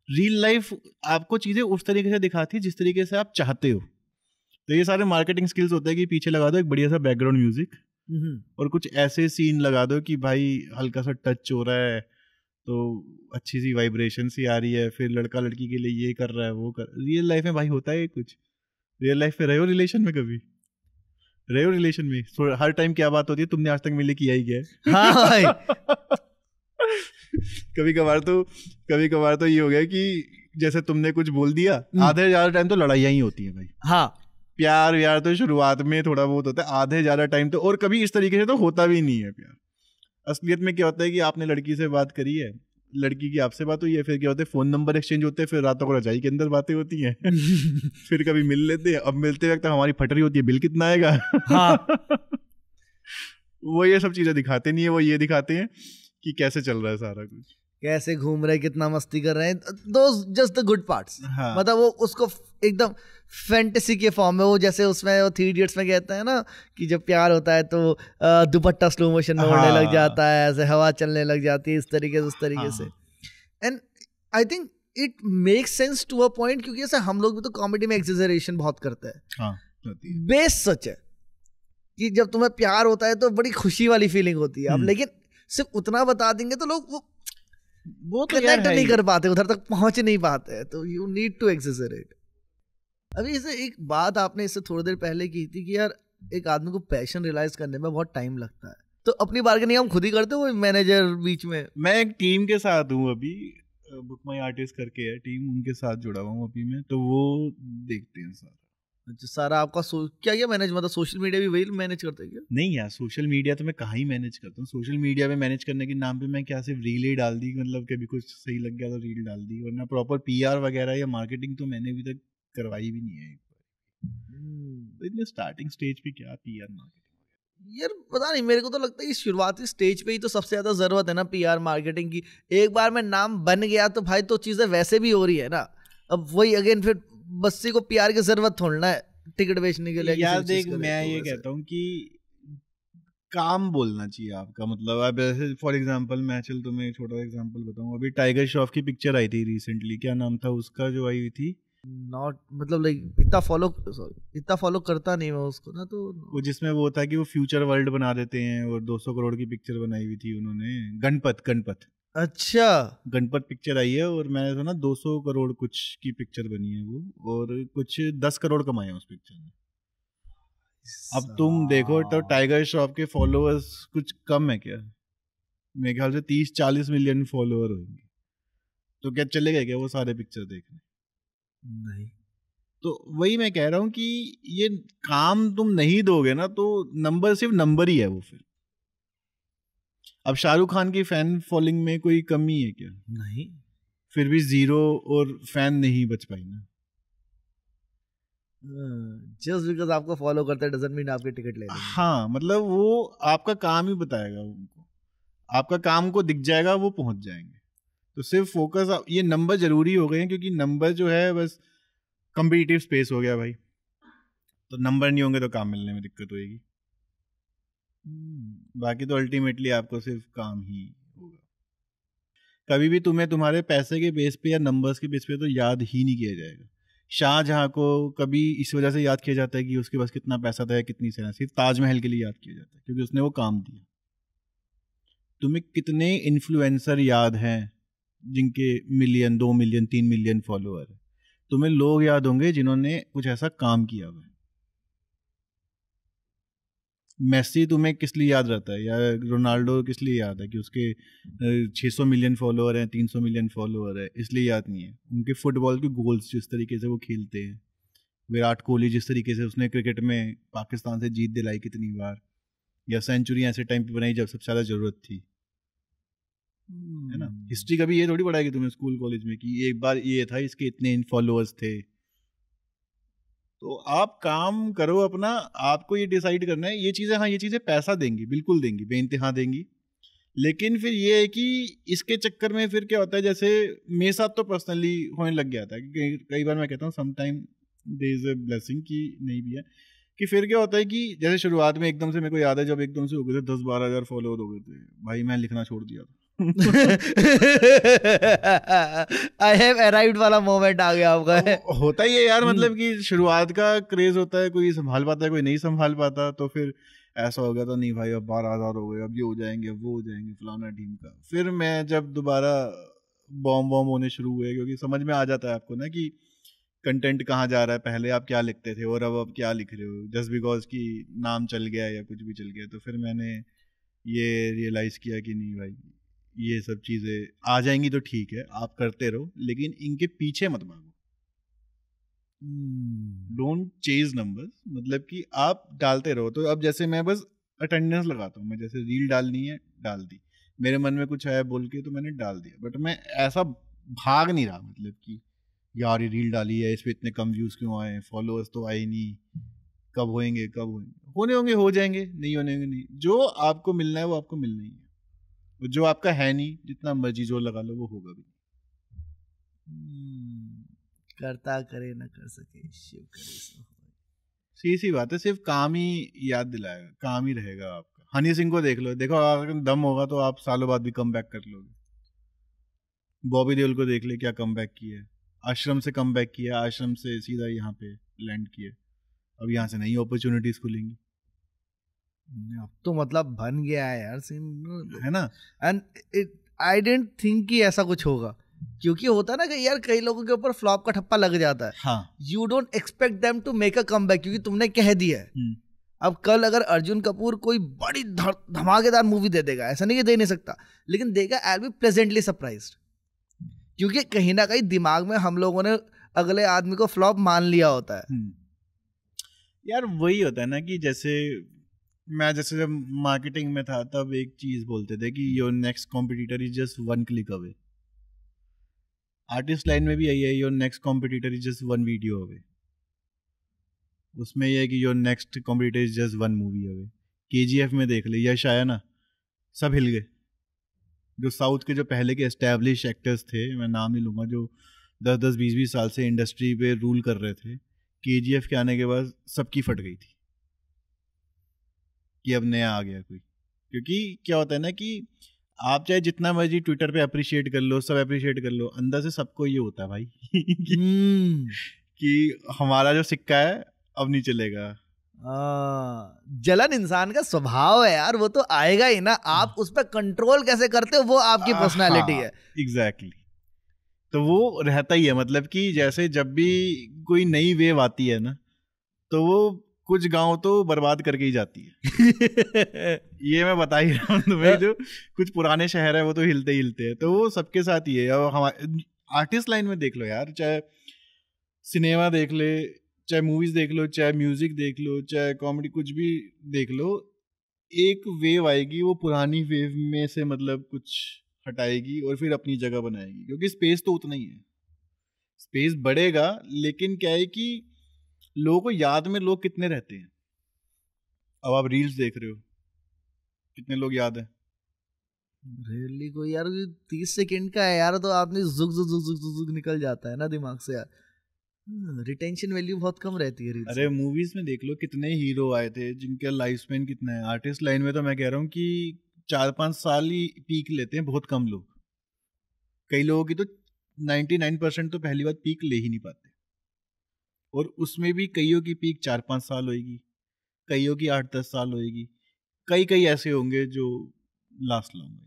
[SPEAKER 1] रियल लाइफ आपको चीजें उस तरीके से दिखाती है जिस तरीके से आप चाहते हो। तो ये सारे मार्केटिंग स्किल्स होते हैं कि पीछे लगा दो एक बढ़िया सा बैकग्राउंड म्यूजिक और कुछ ऐसे सीन लगा दो कि भाई हल्का सा टच हो रहा है तो अच्छी सी वाइब्रेशन सी आ रही है, फिर लड़का लड़की के लिए ये कर रहा है वो कर। रियल लाइफ में भाई होता है कुछ। रियल लाइफ में रहे हो रिलेशन में, कभी रहे हो रिलेशन में? हर टाइम क्या बात होती है, तुमने आज तक मिले किया ही क्या है?
[SPEAKER 2] हाँ भाई।
[SPEAKER 1] कभी कभार तो ये हो गया कि जैसे तुमने कुछ बोल दिया, आधे ज्यादा टाइम तो लड़ाइयाँ ही होती है भाई।
[SPEAKER 2] हाँ,
[SPEAKER 1] प्यार व्यार तो शुरुआत में थोड़ा बहुत होता है, आधे ज्यादा टाइम तो, और कभी इस तरीके से तो होता भी नहीं है प्यार। असलियत में क्या होता है कि आपने लड़की से बात करी है, लड़की की आपसे बात हुई है, फिर क्या होता है फोन नंबर एक्सचेंज होते हैं, फिर रातों को रजाई के अंदर बातें होती हैं। फिर कभी मिल लेते हैं, अब मिलते वक्त हमारी फटरी होती है, बिल कितना आएगा।
[SPEAKER 2] हाँ।
[SPEAKER 1] वो ये सब चीजें दिखाते नहीं है, वो ये दिखाते हैं कि कैसे चल रहा है सारा कुछ।
[SPEAKER 2] कैसे घूम रहे, कितना मस्ती कर रहे हैं, दोस जस्ट द गुड पार्ट्स।
[SPEAKER 1] हाँ।
[SPEAKER 2] मतलब वो उसको एकदम फैंटेसी के फॉर्म में, वो जैसे उसमें वो 3 इडियट्स में कहते हैं ना कि जब प्यार होता है तो दुपट्टा स्लो मोशन में उड़ने लग जाता है, ऐसे हवा चलने लग जाती है, इस तरीके से उस तरीके से। And I think it makes sense to a point, क्योंकि ऐसे हम लोग भी तो कॉमेडी में एक्सेजरेशन बहुत करते हैं। बेस सच है कि जब तुम्हें प्यार होता है तो बड़ी खुशी वाली फीलिंग होती है। अब लेकिन सिर्फ उतना बता देंगे तो लोग वो तो कनेक्ट नहीं कर पाते, उधर तक पहुंच नहीं पाते, तो यू नीड टू एक्सेजरेट। अभी इसे एक बात आपने इससे थोड़ी देर पहले की थी कि यार एक आदमी को पैशन रियलाइज करने में बहुत टाइम लगता है, तो अपनी बार्गेनिंग हम खुद ही करते हो मैनेजर बीच में?
[SPEAKER 1] मैं एक टीम के साथ हूँ अभी, बुक माई आर्टिस्ट करके है टीम, उनके साथ जुड़ा हुआ हूँ अभी मैं, तो वो देखते हैं सारा।
[SPEAKER 2] अच्छा, सारा आपका क्या मैनेज, मतलब सोशल मीडिया भी वही मैनेज करते हैं क्या?
[SPEAKER 1] नहीं यार, सोशल मीडिया तो मैं कहाँ ही मैनेज करता हूँ। सोशल मीडिया में मैनेज करने के नाम पे मैं क्या सिर्फ रील ही डाल दी, मतलब कभी कुछ सही लग गया तो रील डाल दी, वरना प्रॉपर पीआर वगैरह या मार्केटिंग तो मैंने अभी तक करवाई भी नहीं है। तो इतने स्टार्टिंग स्टेज पे क्या पीआर मार्केटिंग?
[SPEAKER 2] यार पता नहीं, मेरे को तो लगता है कि शुरुआती स्टेज पे ही तो सबसे ज्यादा जरूरत है ना पीआर मार्केटिंग की। एक बार में नाम बन गया तो भाई तो चीजें वैसे भी हो रही है ना। अब वही अगेन फिर बस्सी को पीआर की जरूरत थोड़ना है टिकट बेचने के लिए।
[SPEAKER 1] यार देख, मैं ये कहता हूँ कि काम बोलना चाहिए आपका। मतलब अब ऐसे फॉर एग्जांपल मैं तुम्हें एक छोटा एग्जांपल बताऊँ, अभी टाइगर श्रॉफ की पिक्चर आई थी रिसेंटली, क्या नाम था उसका जो आई हुई थी?
[SPEAKER 2] नॉट मतलब लाइक इतना फॉलो करता नहीं मैं उसको ना, तो
[SPEAKER 1] वो जिसमें वो था कि वो फ्यूचर वर्ल्ड बना देते हैं, और 200 करोड़ की पिक्चर बनाई हुई थी उन्होंने, गणपत।
[SPEAKER 2] अच्छा,
[SPEAKER 1] गणपत पिक्चर आई है, और मैंने सुना 200 करोड़ कुछ की पिक्चर बनी है वो, और कुछ 10 करोड़ कमाए उस पिक्चर में। अब तुम देखो तो टाइगर श्रॉफ के फॉलोअर्स कुछ कम है क्या? मेरे ख्याल से 30-40 मिलियन फॉलोअर होंगे, तो क्या चलेगा क्या वो सारे पिक्चर देखने?
[SPEAKER 2] नहीं।
[SPEAKER 1] तो वही मैं कह रहा हूँ कि ये काम तुम नहीं दोगे ना तो नंबर सिर्फ नंबर ही है वो। फिर अब शाहरुख खान की फैन फॉलोइंग में कोई कमी है क्या?
[SPEAKER 2] नहीं,
[SPEAKER 1] फिर भी 0 और फैन नहीं बच पाई ना।
[SPEAKER 2] जस्ट बिकॉज आपको फॉलो करते हैं डजंट मीन आपके टिकट ले लेंगे।
[SPEAKER 1] हाँ, मतलब वो आपका काम ही बताएगा उनको, आपका काम को दिख जाएगा, वो पहुंच जाएंगे। तो सिर्फ फोकस, ये नंबर जरूरी हो गए हैं, क्योंकि नंबर जो है बस कॉम्पिटिटिव स्पेस हो गया भाई। तो नंबर नहीं होंगे तो काम मिलने में दिक्कत होगी। बाकी तो अल्टीमेटली आपको सिर्फ काम ही होगा। कभी भी तुम्हें तुम्हारे पैसे के बेस पे या नंबर्स के बेस पे तो याद ही नहीं किया जाएगा। शाहजहां को कभी इस वजह से याद किया जाता है कि उसके पास कितना पैसा था या कितनी सेना, सिर्फ ताजमहल के लिए याद किया जाता है क्योंकि उसने वो काम दिया। तुम्हें कितने इन्फ्लुएंसर याद हैं जिनके 1 मिलियन 2 मिलियन 3 मिलियन फॉलोअर है? तुम्हें लोग याद होंगे जिन्होंने कुछ ऐसा काम किया हुआ है। मेसी तुम्हें किस लिए याद रहता है, या रोनाल्डो किस लिए याद है कि उसके 600 मिलियन फॉलोअर हैं, 300 मिलियन फॉलोअर है, इसलिए याद नहीं है। उनके फुटबॉल के गोल्स, जिस तरीके से वो खेलते हैं, विराट कोहली जिस तरीके से उसने क्रिकेट में पाकिस्तान से जीत दिलाई कितनी बार, या सेंचुरी ऐसे टाइम पे बनाई जब सबसे ज़्यादा ज़रूरत थी, है ना। हिस्ट्री कभी ये थोड़ी पढ़ाएगी तुम्हें स्कूल कॉलेज में कि एक बार ये था, इसके इतने फॉलोअर्स थे। तो आप काम करो अपना, आपको ये डिसाइड करना है। ये चीज़ें, हाँ ये चीज़ें पैसा देंगी, बिल्कुल देंगी, बेइंतहा देंगी, लेकिन फिर ये है कि इसके चक्कर में फिर क्या होता है, जैसे मेरे साथ तो पर्सनली होने लग गया था कि कई बार मैं कहता हूँ sometime there is a blessing कि नहीं भी है, कि फिर क्या होता है कि जैसे शुरुआत में एकदम से मेरे को याद है जब एकदम से हो गए थे 10-12 हज़ार फॉलोअर हो गए थे, भाई मैं लिखना छोड़ दिया था।
[SPEAKER 2] आई हैव अराइव्ड वाला मोमेंट आ गया आपका।
[SPEAKER 1] होता ही है यार, मतलब कि शुरुआत का क्रेज होता है, कोई संभाल पाता है कोई नहीं संभाल पाता, तो फिर ऐसा हो गया था, नहीं भाई अब 12,000 हो गए, अब ये हो जाएंगे, अब वो हो जाएंगे, फलाना टीम का। फिर मैं जब दोबारा बॉम्ब होने शुरू हुए, क्योंकि समझ में आ जाता है आपको ना कि कंटेंट कहाँ जा रहा है, पहले आप क्या लिखते थे और अब क्या लिख रहे हो, जस्ट बिकॉज कि नाम चल गया या कुछ भी चल गया। तो फिर मैंने ये रियलाइज़ किया कि नहीं भाई, ये सब चीज़ें आ जाएंगी तो ठीक है, आप करते रहो, लेकिन इनके पीछे मत भागो। डोंट चेज नंबर्स, मतलब कि आप डालते रहो। तो अब जैसे मैं बस अटेंडेंस लगाता हूँ, मैं जैसे रील डालनी है डाल दी, मेरे मन में कुछ आया बोल के तो मैंने डाल दिया, बट मैं ऐसा भाग नहीं रहा, मतलब कि यार ये रील डाली है, इस पर इतने कम व्यूज़ क्यों आए, फॉलोअर्स तो आए नहीं, कब होएंगे, होने होंगे हो जाएंगे, नहीं होने होंगे नहीं। जो आपको मिलना है वो आपको मिलना ही है। जो आपका है नहीं, जितना मर्जी जोर लगा लो, वो होगा भी नहीं।
[SPEAKER 2] करता करे न कर सके शिव करे सो होए।
[SPEAKER 1] सी बात है, सिर्फ काम ही याद दिलाएगा, काम ही रहेगा आपका। हनी सिंह को देख लो, देखो अगर दम होगा तो आप सालों बाद भी कम बैक कर लोगे। बॉबी देओल को देख ले, क्या कम बैक किया है, आश्रम से कम बैक किया, आश्रम से सीधा यहाँ पे लैंड किया, अब यहाँ से नई अपॉर्चुनिटीज खुलेंगी।
[SPEAKER 2] अब तो मतलब बन गया है यार सीन,
[SPEAKER 1] है ना।
[SPEAKER 2] एंड आई डेंट थिंक कि ऐसा कुछ होगा, क्योंकि होता है ना कि यार कई लोगों के ऊपर फ्लॉप का ठप्पा लग जाता है।
[SPEAKER 1] हाँ,
[SPEAKER 2] you don't expect them to make a comeback, क्योंकि तुमने कह दिया है। अब कल अगर अर्जुन कपूर कोई बड़ी धमाकेदार मूवी दे देगा, ऐसा नहीं कि दे नहीं सकता, लेकिन देगा, I will be pleasantly surprised, क्योंकि कहीं ना कहीं दिमाग में हम लोगों ने अगले आदमी को फ्लॉप मान लिया होता है।
[SPEAKER 1] यार वही होता है ना कि जैसे जब मार्केटिंग में था तब एक चीज बोलते थे कि your next competitor is just one click away. Artist line में भी यही है, your next competitor is just one video away. उसमें यह है कि your next competitor is just one movie away. KGF में देख ले, यश आया ना, सब हिल गए। जो साउथ के जो पहले के एस्टैब्लिश एक्टर्स थे, मैं नाम नहीं लूँगा, जो 10-10, 20-20 साल से इंडस्ट्री पे रूल कर रहे थे, KGF के आने के बाद सबकी फट गई थी कि अब नया आ गया कोई। क्योंकि क्या होता है ना कि आप चाहे जितना मर्जी ट्विटर पे अप्रिशिएट कर लो, सब अप्रिशिएट कर लो, अंदर से सबको ये होता है भाई कि हमारा जो सिक्का है अब नहीं चलेगा।
[SPEAKER 2] जलन इंसान का स्वभाव है यार, वो तो आएगा ही ना। आप उस पर कंट्रोल कैसे करते हो वो आपकी पर्सनालिटी है।
[SPEAKER 1] एग्जैक्टली। तो वो रहता ही है, मतलब कि जैसे जब भी कोई नई वेव आती है ना, तो वो कुछ गांव तो बर्बाद करके ही जाती है। ये मैं बता ही रहा हूँ तुम्हें, जो कुछ पुराने शहर है वो तो हिलते ही हिलते हैं। तो वो सबके साथ ही है। और हमारे आर्टिस्ट लाइन में देख लो यार, चाहे सिनेमा देख ले, चाहे मूवीज देख लो, चाहे म्यूजिक देख लो, चाहे कॉमेडी, कुछ भी देख लो, एक वेव आएगी, वो पुरानी वेव में से मतलब कुछ हटाएगी और फिर अपनी जगह बनाएगी। क्योंकि स्पेस तो उतना ही है, स्पेस बढ़ेगा, लेकिन क्या है कि लोगों को याद में लोग कितने रहते हैं। अब आप रील्स देख रहे हो, कितने लोग याद है?
[SPEAKER 2] रेली को यार 30 सेकंड का है यार, तो आदमी जुग जुग जुग जुग जुग निकल जाता है ना दिमाग से यार। रिटेंशन वैल्यू बहुत कम रहती है रील्स।
[SPEAKER 1] अरे मूवीज में देख लो, कितने हीरो आए थे जिनका लाइफ स्पेन कितना है। आर्टिस्ट लाइन में तो मैं कह रहा हूँ कि 4-5 साल ही पीक लेते हैं बहुत कम लोग। कई लोगों की तो 99% तो पहली बार पीक ले ही नहीं पाते, और उसमें भी कईयों की पीक 4-5 साल होगी, कईयों की 8-10 साल होगी, कई ऐसे होंगे जो लास्ट लॉन्ग होंगे।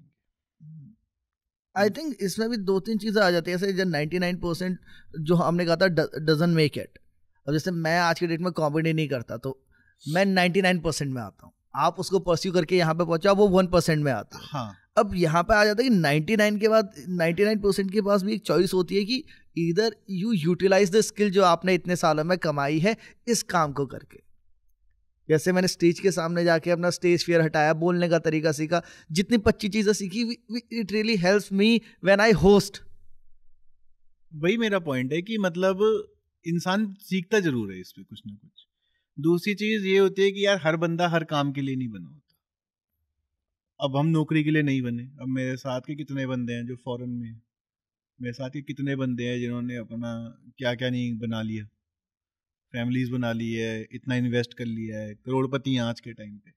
[SPEAKER 2] आई थिंक इसमें भी 2-3 चीजें आ जाती है, जैसे 99% जो हमने कहा था डजंट मेक इट। अब जैसे मैं आज के डेट में कॉमेडी नहीं करता, तो मैं 99% में आता हूँ, आप उसको परस्यू करके यहाँ पे पहुंचा, वो 1% में आता है।
[SPEAKER 1] हाँ।
[SPEAKER 2] अब यहाँ पे आ जाता है कि 99 के बाद 99% के पास भी एक चॉइस होती है कि इधर यू यूटिलाइज द स्किल जो आपने इतने सालों में कमाई है इस काम को करके। जैसे मैंने स्टेज के सामने जाके अपना स्टेज फियर हटाया, बोलने का तरीका सीखा, जितनी 25 चीजें सीखी, it really helps me when I host.
[SPEAKER 1] वही मेरा पॉइंट है कि मतलब इंसान सीखता जरूर है इसमें कुछ ना कुछ। दूसरी चीज ये होती है कि यार हर बंदा हर काम के लिए नहीं बना होता। अब हम नौकरी के लिए नहीं बने। अब मेरे साथ के कितने बंदे हैं जो फॉरेन में, मेरे साथ के कितने बंदे हैं जिन्होंने अपना क्या क्या नहीं बना लिया, फैमिलीज बना ली है, इतना इन्वेस्ट कर लिया है, करोड़पति हैं आज के टाइम पे।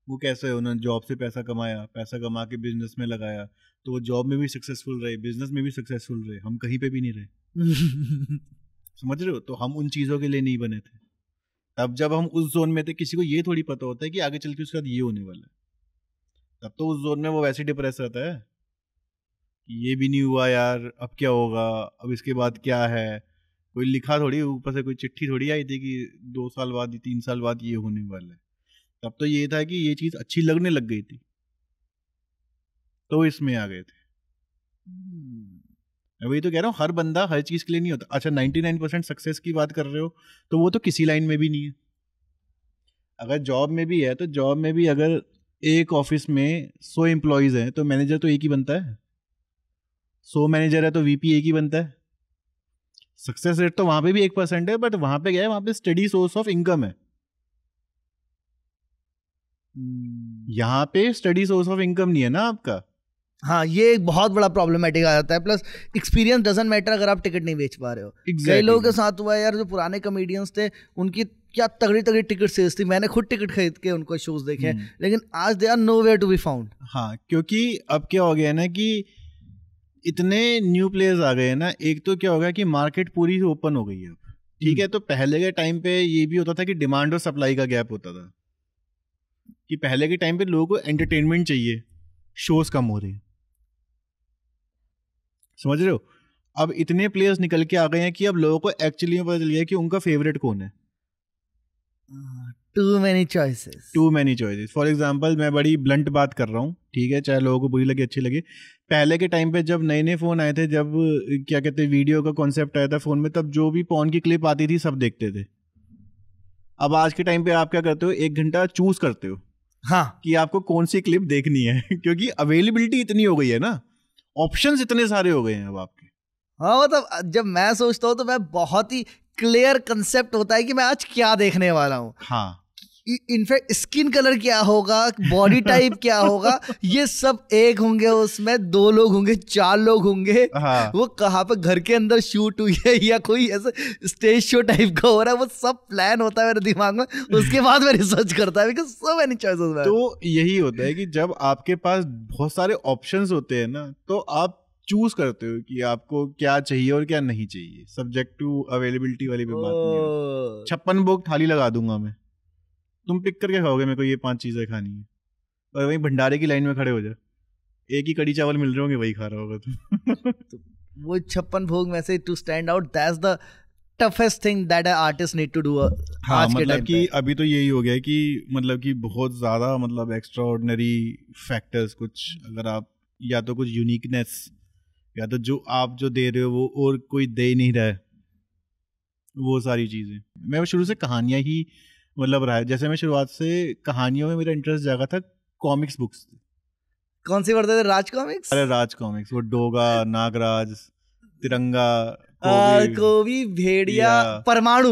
[SPEAKER 1] वो कैसे है, उन्होंने जॉब से पैसा कमाया, पैसा कमा के बिजनेस में लगाया, तो वो जॉब में भी सक्सेसफुल रहे, बिजनेस में भी सक्सेसफुल रहे, हम कहीं पे भी नहीं रहे। समझ रहे हो? तो हम उन चीज़ों के लिए नहीं बने थे। तब जब हम उस जोन में थे, किसी को ये थोड़ी पता होता है कि आगे चल के उसके बाद ये होने वाला है। तब तो उस जोन में वो वैसे डिप्रेस रहता है कि ये भी नहीं हुआ यार, अब क्या होगा, अब इसके बाद क्या है। कोई लिखा थोड़ी, ऊपर से कोई चिट्ठी थोड़ी आई थी कि 2 साल बाद 3 साल बाद ये होने वाला है। तब तो ये था कि ये चीज़ अच्छी लगने लग गई थी, तो इसमें आ गए थे। मैं वही तो कह रहा हूँ, हर बंदा हर चीज़ के लिए नहीं होता। अच्छा 99% सक्सेस की बात कर रहे हो, तो वो तो किसी लाइन में भी नहीं है। अगर जॉब में भी है, तो जॉब में भी अगर एक ऑफिस में 100 एम्प्लॉयज़ हैं, तो मैनेजर तो एक ही बनता है। 100 मैनेजर है तो VP एक ही बनता है। सक्सेस रेट तो वहां पे भी 1% है, बट वहां पे क्या है, वहां पे स्टडी सोर्स ऑफ इनकम है। यहाँ पे स्टडी सोर्स ऑफ इनकम नहीं है ना आपका।
[SPEAKER 2] हाँ, ये एक बहुत बड़ा प्रॉब्लमेटिक आ जाता है। प्लस एक्सपीरियंस डजंट मैटर अगर आप टिकट नहीं बेच पा रहे हो। कई लोगों के साथ हुआ है यार, जो पुराने कॉमेडियंस थे उनकी क्या तगड़ी तगड़ी टिकट सेल्स थी, मैंने खुद टिकट खरीद के उनको शोज देखे, लेकिन आज they are nowhere to be found.
[SPEAKER 1] हाँ, क्योंकि अब क्या हो गया है ना कि इतने न्यू प्लेयर्स आ गए हैं ना। एक तो क्या हो गया कि मार्केट पूरी ओपन हो गई है अब, ठीक है। तो पहले के टाइम पे ये भी होता था कि डिमांड और सप्लाई का गैप होता था, कि पहले के टाइम पे लोगों को एंटरटेनमेंट चाहिए, शोज कम हो रहे हैं, समझ रहे हो। अब इतने प्लेयर्स निकल के आ गए हैं कि अब लोगों को एक्चुअली में पता चल गया है कि उनका फेवरेट कौन है।
[SPEAKER 2] Too many choices.
[SPEAKER 1] For example, मैं बड़ी ब्लंट बात कर रहा हूँ, ठीक है, चाहे लोगों को बुरी लगे अच्छी लगे। पहले के टाइम पे जब नए नए फोन आए थे, जब क्या कहते हैं वीडियो का कॉन्सेप्ट आया था फोन में, तब जो भी पॉर्न की क्लिप आती थी सब देखते थे। अब आज के टाइम पे आप क्या करते हो, 1 घंटा चूज करते हो,
[SPEAKER 2] हाँ,
[SPEAKER 1] कि आपको कौन सी क्लिप देखनी है क्योंकि अवेलेबिलिटी इतनी हो गई है ना, ऑप्शंस इतने सारे हो गए हैं अब आपके।
[SPEAKER 2] हाँ, मतलब जब मैं सोचता हूँ तो मैं बहुत ही क्लियर कंसेप्ट होता है कि मैं आज क्या देखने वाला हूँ।
[SPEAKER 1] हाँ,
[SPEAKER 2] इनफैक्ट स्किन कलर क्या होगा, बॉडी टाइप क्या होगा, ये सब एक होंगे, उसमें 2 लोग होंगे, 4 लोग होंगे।
[SPEAKER 1] हाँ।
[SPEAKER 2] वो कहाँ पे घर के अंदर शूट हुई है या कोई ऐसे स्टेज शो टाइप का हो रहा है, वो सब प्लान होता है मेरे दिमाग में। उसके बाद मैं रिसर्च करता है, बिकॉज़ सो मेनी चॉइसेस।
[SPEAKER 1] तो यही होता है कि जब आपके पास बहुत सारे ऑप्शंस होते हैं ना, तो आप चूज करते हो कि आपको क्या चाहिए और क्या नहीं चाहिए। सब्जेक्ट टू अवेलेबिलिटी वाली भी बात नहीं है। 56 भोग थाली लगा दूंगा मैं, तुम पिक करके खाओगे, मेरे को ये 5 चीजें खानी है, और वहीं भंडारे की लाइन में खड़े हो जाए, एक ही कड़ी चावल मिल रहे होंगे, वही खा रहा होगा तुम।
[SPEAKER 2] तो वो 56 भोग में से to stand out, that's the toughest thing that a artist need to do.
[SPEAKER 1] हाँ,
[SPEAKER 2] आज के
[SPEAKER 1] मतलब
[SPEAKER 2] टाइम
[SPEAKER 1] कि अभी तो यही हो गया है कि मतलब कि बहुत ज्यादा मतलब एक्स्ट्रा ऑर्डिनरी फैक्टर्स, कुछ अगर आप या तो कुछ यूनिकनेस, या तो जो आप जो दे रहे हो वो और कोई दे नहीं रहा है, वो सारी चीजें। मैं शुरू से कहानियां ही मतलब रहा है, जैसे मैं शुरुआत से कहानियों में मेरा इंटरेस्ट जागा था, कॉमिक्स बुक्स।
[SPEAKER 2] कौन सी पढ़ते थे? राज कॉमिक्स।
[SPEAKER 1] अरे राज कॉमिक्स, वो डोगा, नागराज, तिरंगा,
[SPEAKER 2] कोवी, भेड़िया, परमाणु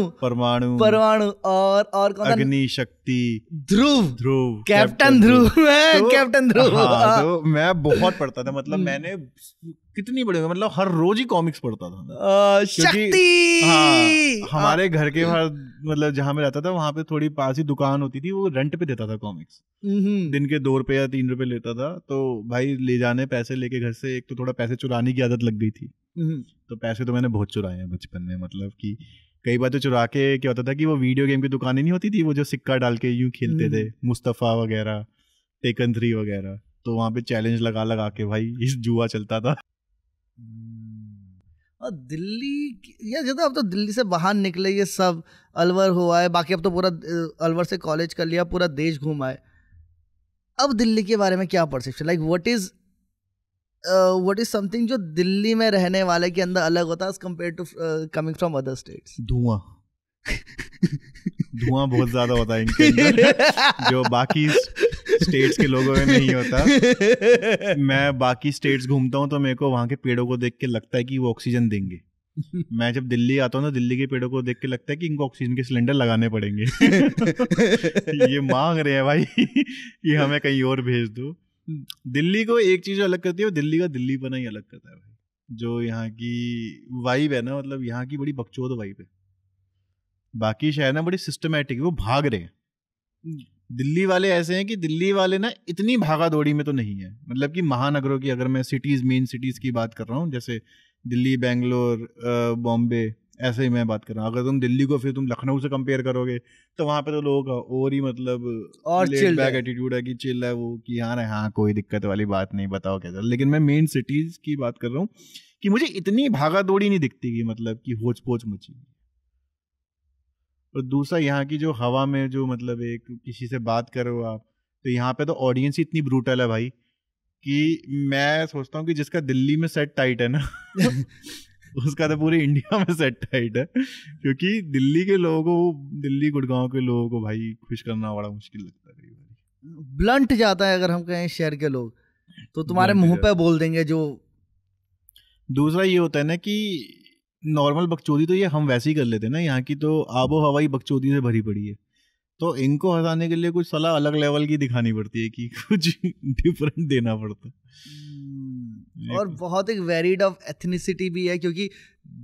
[SPEAKER 2] और कौन था?
[SPEAKER 1] अग्नि शक्ति,
[SPEAKER 2] ध्रुव, कैप्टन ध्रुव। कैप्टन ध्रुव।
[SPEAKER 1] हाँ, तो मैं बहुत पढ़ता था, मतलब मैंने कितनी बड़ी, मतलब हर रोज ही कॉमिक्स पढ़ता था।
[SPEAKER 2] शक्ति।
[SPEAKER 1] हाँ, हमारे घर के बाहर मतलब जहाँ मैं रहता था वहां पे थोड़ी पास ही दुकान होती थी, वो रेंट पे देता था कॉमिक्स। दिन के 2 रुपए या 3 रुपए लेता था। तो भाई ले जाने पैसे लेके घर से, एक तो थोड़ा पैसे चुराने की आदत लग गई थी। तो पैसे तो मैंने बहुत चुराए हैं बचपन में, मतलब कि कई बार तो चुरा के क्या होता था कि वो वीडियो गेम की दुकानें नहीं होती थी, वो जो सिक्का डाल के यूं खेलते थे, मुस्तफा वगैरह, टेकन 3 वगैरह, तो वहां पे चैलेंज लगा लगा के भाई इस जुआ चलता था।
[SPEAKER 2] और दिल्ली या जब अब तो दिल्ली से बाहर निकले, ये सब अलवर हुआ है, बाकी अब तो पूरा अलवर से कॉलेज कर लिया, पूरा देश घूमा है। अब दिल्ली के बारे में क्या perception, like what is something जो दिल्ली में रहने वाले के अंदर अलग होता है as compared to coming from other states?
[SPEAKER 1] धुआं बहुत ज्यादा होता है इनके अंदर, जो बाकी स्टेट्स के लोगों में नहीं होता। मैं बाकी स्टेट्स घूमता हूँ तो मेरे को वहाँ के पेड़ों को देख के लगता है कि वो ऑक्सीजन देंगे। मैं जब दिल्ली आता हूँ तो दिल्ली के पेड़ों को देख के लगता है कि इनको ऑक्सीजन के सिलेंडर लगाने पड़ेंगे। ये मांग रहे हैं भाई कि हमें कहीं और भेज दो। दिल्ली को एक चीज अलग करती है, दिल्ली का दिल्लीपना ही अलग करता है भाई, जो यहाँ की वाइब है ना, मतलब यहाँ की बड़ी बकचोद वाइब है। बाकी शहर ना बड़ी सिस्टमेटिक है, वो भाग रहे हैं। दिल्ली वाले ऐसे हैं कि दिल्ली वाले ना इतनी भागा दौड़ी में तो नहीं है, मतलब कि महानगरों की, अगर मैं सिटीज, मेन सिटीज की बात कर रहा हूँ, जैसे दिल्ली, बेंगलोर, बॉम्बे, ऐसे ही मैं बात कर रहा हूँ। अगर तुम दिल्ली को फिर तुम लखनऊ से कंपेयर करोगे तो वहाँ पे तो लोगों का और ही मतलब
[SPEAKER 2] और
[SPEAKER 1] लेट बैक एटीट्यूड है, कि चिल है वो, कि हाँ कोई दिक्कत वाली बात नहीं, बताओ कैसा। लेकिन मैं मेन सिटीज की बात कर रहा हूँ कि मुझे इतनी भागा दौड़ी नहीं दिखती, कि मतलब कि होच पोच मची। और दूसरा यहाँ की जो हवा में जो मतलब एक किसी से बात करो आप, तो यहाँ पे तो ऑडियंस ही इतनी ब्रूटल है भाई, कि मैं सोचता हूँ कि जिसका दिल्ली में सेट टाइट है ना उसका तो पूरे इंडिया में सेट टाइट है, क्योंकि दिल्ली के लोगों को, दिल्ली गुड़गांव के लोगों को भाई खुश करना बड़ा मुश्किल लगता है। कई बार
[SPEAKER 2] ब्लंट जाता है, अगर हम कहें शहर के लोग तो तुम्हारे मुंह पे बोल देंगे। जो
[SPEAKER 1] दूसरा ये होता है ना कि नॉर्मल बकचोदी तो ये हम वैसे ही कर लेते हैं ना, यहाँ की तो आबो हवा ही बकचोदी से भरी पड़ी है, तो इनको हटाने के लिए कुछ सलाह अलग लेवल की दिखानी पड़ती है, कि कुछ डिफरेंट देना पड़ता है।
[SPEAKER 2] और बहुत एक वेरिड ऑफ एथनिसिटी भी है, क्योंकि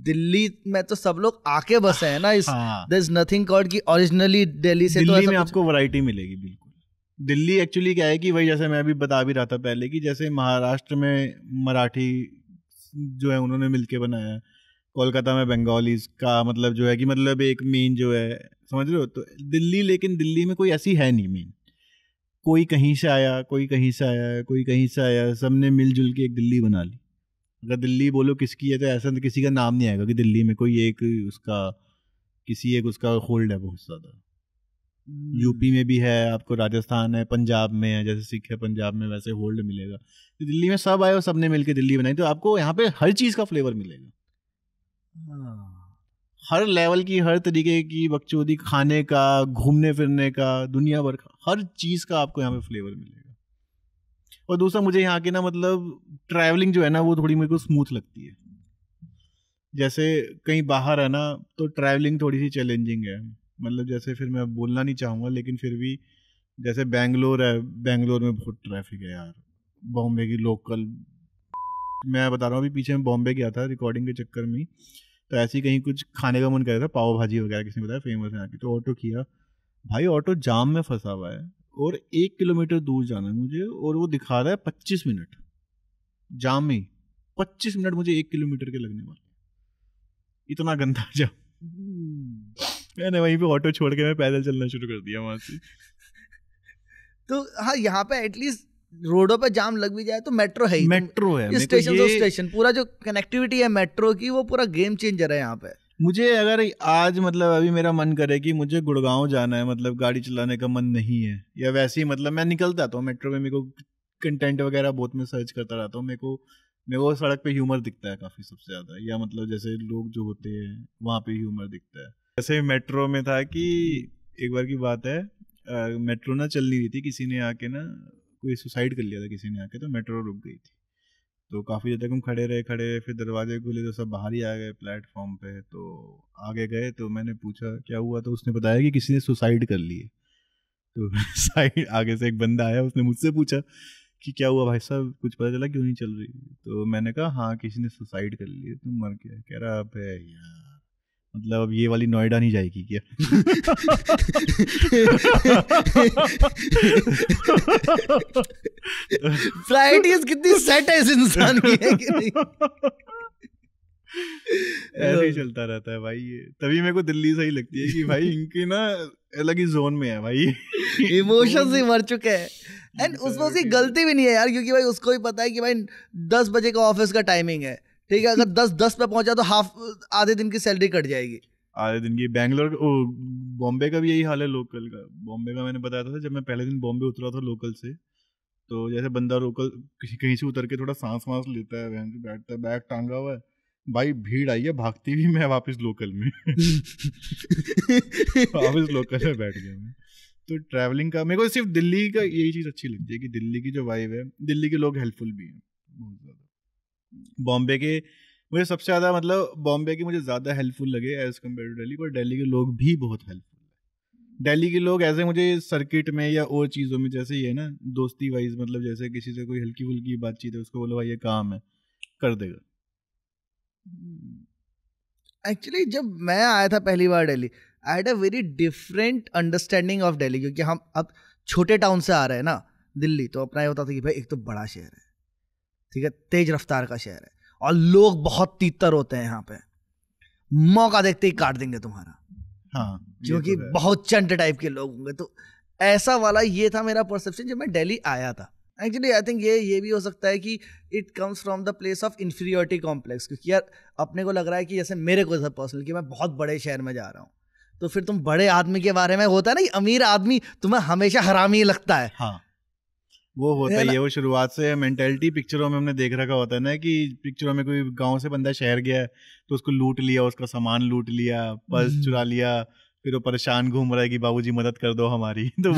[SPEAKER 2] दिल्ली में तो सब लोग आके बसे हैं ना, इस देयर इज नथिंग कॉल्ड कि ओरिजिनली दिल्ली से
[SPEAKER 1] दिल्ली में आपको वैरायटी मिलेगी बिल्कुल। दिल्ली एक्चुअली क्या है कि वही जैसे मैं अभी बता भी रहा था पहले कि जैसे महाराष्ट्र में मराठी जो है उन्होंने मिलके बनाया है, कोलकाता में बंगालीज का मतलब जो है कि मतलब एक मेन जो है, समझ रहे हो, तो दिल्ली, लेकिन दिल्ली में कोई ऐसी है नहीं मेन, कोई कहीं से आया, कोई कहीं से आया, कोई कहीं से आया, सबने मिलजुल के एक दिल्ली बना ली। अगर दिल्ली बोलो किसकी है तो ऐसा तो किसी का नाम नहीं आएगा कि दिल्ली में कोई एक उसका किसी एक उसका होल्ड है बहुत ज़्यादा। यूपी में भी है, आपको राजस्थान है, पंजाब में है, जैसे सिख है पंजाब में वैसे होल्ड मिलेगा। तो दिल्ली में सब आए और सबने मिलके दिल्ली बनाई, तो आपको यहाँ पे हर चीज़ का फ्लेवर मिलेगा, हर लेवल की, हर तरीके की बकचोदी, खाने का, घूमने फिरने का, दुनिया भर का हर चीज़ का आपको यहाँ पे फ्लेवर मिलेगा। और दूसरा मुझे यहाँ की ना मतलब ट्रैवलिंग जो है ना वो थोड़ी मेरे को स्मूथ लगती है। जैसे कहीं बाहर है ना तो ट्रैवलिंग थोड़ी सी चैलेंजिंग है, मतलब जैसे फिर मैं बोलना नहीं चाहूँगा लेकिन फिर भी जैसे बेंगलोर है, बेंगलोर में बहुत ट्रैफिक है यार। बॉम्बे की लोकल, मैं बता रहा हूँ अभी पीछे में बॉम्बे गया था रिकॉर्डिंग के चक्कर में, तो ऐसे ही कहीं कुछ खाने का मन कर रहा था, पाव भाजी वगैरह किसी ने बताया फेमस है यहाँ की, तो ऑटो किया, भाई ऑटो जाम में फंसा हुआ है और 1 किलोमीटर दूर जाना है मुझे, और वो दिखा रहा है 25 मिनट जाम में, 25 मिनट मुझे 1 किलोमीटर के लगने वाले, इतना गंदा जाम। मैंने वहीं पे ऑटो छोड़ के मैं पैदल चलना शुरू कर दिया वहां से।
[SPEAKER 2] तो हाँ, यहाँ पे एटलीस्ट रोडों पे जाम लग भी जाए तो मेट्रो है ही,
[SPEAKER 1] मेट्रो है,
[SPEAKER 2] स्टेशन से स्टेशन, पूरा जो कनेक्टिविटी है मेट्रो की वो पूरा गेम चेंजर है यहाँ पे।
[SPEAKER 1] मुझे अगर आज मतलब अभी मेरा मन करे कि मुझे गुड़गांव जाना है, मतलब गाड़ी चलाने का मन नहीं है, या वैसे ही मतलब मैं निकल जाता हूँ मेट्रो में, मेरे को कंटेंट वगैरह बहुत मैं सर्च करता रहता हूँ, मेरे को सड़क पे ह्यूमर दिखता है काफ़ी सबसे ज़्यादा, या मतलब जैसे लोग जो होते हैं वहाँ पे ह्यूमर दिखता है। जैसे मेट्रो में था कि एक बार की बात है, मेट्रो ना चल नहीं रही थी, किसी ने आके ना कोई सुसाइड कर लिया था किसी ने आके, तो मेट्रो रुक गई थी, तो काफ़ी देर तक हम खड़े रहे, फिर दरवाजे खुले तो सब बाहर ही आ गए प्लेटफॉर्म पे, तो आगे गए तो मैंने पूछा क्या हुआ, तो उसने बताया कि किसी ने सुसाइड कर ली है। तो साइड आगे से एक बंदा आया, उसने मुझसे पूछा कि क्या हुआ भाई साहब, कुछ पता चला क्यों नहीं चल रही, तो मैंने कहा हाँ किसी ने सुसाइड कर ली है, तुम मर गया। कह रहा अब यार मतलब अब ये वाली नोएडा नहीं जाएगी क्या?
[SPEAKER 2] प्रायोरिटीज कितनी सेट है इस इंसान की है कि नहीं?
[SPEAKER 1] ऐसे ही चलता रहता है भाई ये, तभी मेरे को दिल्ली सही लगती है कि भाई इनकी ना अलग ही जोन में है भाई,
[SPEAKER 2] इमोशंस ही मर चुके हैं, एंड उसमें उसकी गलती भी नहीं है यार, क्योंकि भाई उसको भी पता है कि भाई 10 बजे का ऑफिस का टाइमिंग है, ठीक है, अगर 10 पे पहुंचा तो आधे दिन की सैलरी कट जाएगी,
[SPEAKER 1] आधे दिन की। बेंगलोर बॉम्बे का भी यही हाल है लोकल का। बॉम्बे का मैंने बताया था जब मैं पहले दिन बॉम्बे उतरा था लोकल से, तो जैसे बंदा लोकल कहीं से उतर के थोड़ा सांस वांस लेता है, बैठता है, बैग टांगा हुआ है, भाई भीड़ आई है, भागती भी मैं वापस लोकल में वापस लोकल में बैठ गया मैं। तो ट्रैवलिंग का मेरे को सिर्फ दिल्ली का यही चीज़ अच्छी लगती है कि दिल्ली की जो वाइब है, दिल्ली के लोग हेल्पफुल भी हैं बहुत ज़्यादा। बॉम्बे के मुझे सबसे ज़्यादा मतलब बॉम्बे के मुझे ज़्यादा हेल्पफुल लगे एज़ कम्पेयर टू दिल्ली, पर दिल्ली के लोग भी बहुत हेल्पफुल है। दिल्ली के लोग ऐसे मुझे सर्किट में या और चीज़ों में जैसे ही है ना दोस्ती वाइज, मतलब जैसे किसी से कोई हल्की फुल्की बातचीत है, उसको बोलो भाई ये काम है, कर देगा।
[SPEAKER 2] एक्चुअली जब मैं आया था पहली बार Delhi, I had a very different understanding of Delhi, क्योंकि हम अब छोटे टाउन से आ रहे हैं ना दिल्ली, तो अपना ये होता था कि भाई एक तो बड़ा शहर है, ठीक है, तेज रफ्तार का शहर है, और लोग बहुत तीतर होते हैं यहाँ पे, मौका देखते ही काट देंगे तुम्हारा,
[SPEAKER 1] हाँ,
[SPEAKER 2] क्योंकि तो बहुत चंट टाइप के लोग होंगे। तो ऐसा वाला ये था मेरा परसेप्शन जब मैं दिल्ली आया था। एक्चुअली आई थिंक ये भी हो सकता है कि it comes from the place of inferiority complex, क्योंकि यार अपने को लग रहा है कि जैसे मेरे को पर्सनल कि मैं बहुत बड़े शहर में जा रहा हूँ, तो फिर तुम बड़े आदमी के बारे में होता है ना, अमीर आदमी तुम्हें हमेशा हरामी लगता है।
[SPEAKER 1] हाँ, वो होता ही है, वो शुरुआत से मेंटेलिटी पिक्चरों में हमने देख रखा होता है ना, कि पिक्चरों में कोई गांव से बंदा शहर गया है तो उसको लूट लिया, उसका सामान लूट लिया, पर्स चुरा लिया, फिर वो परेशान घूम रहा है कि बाबूजी मदद कर दो हमारी। तो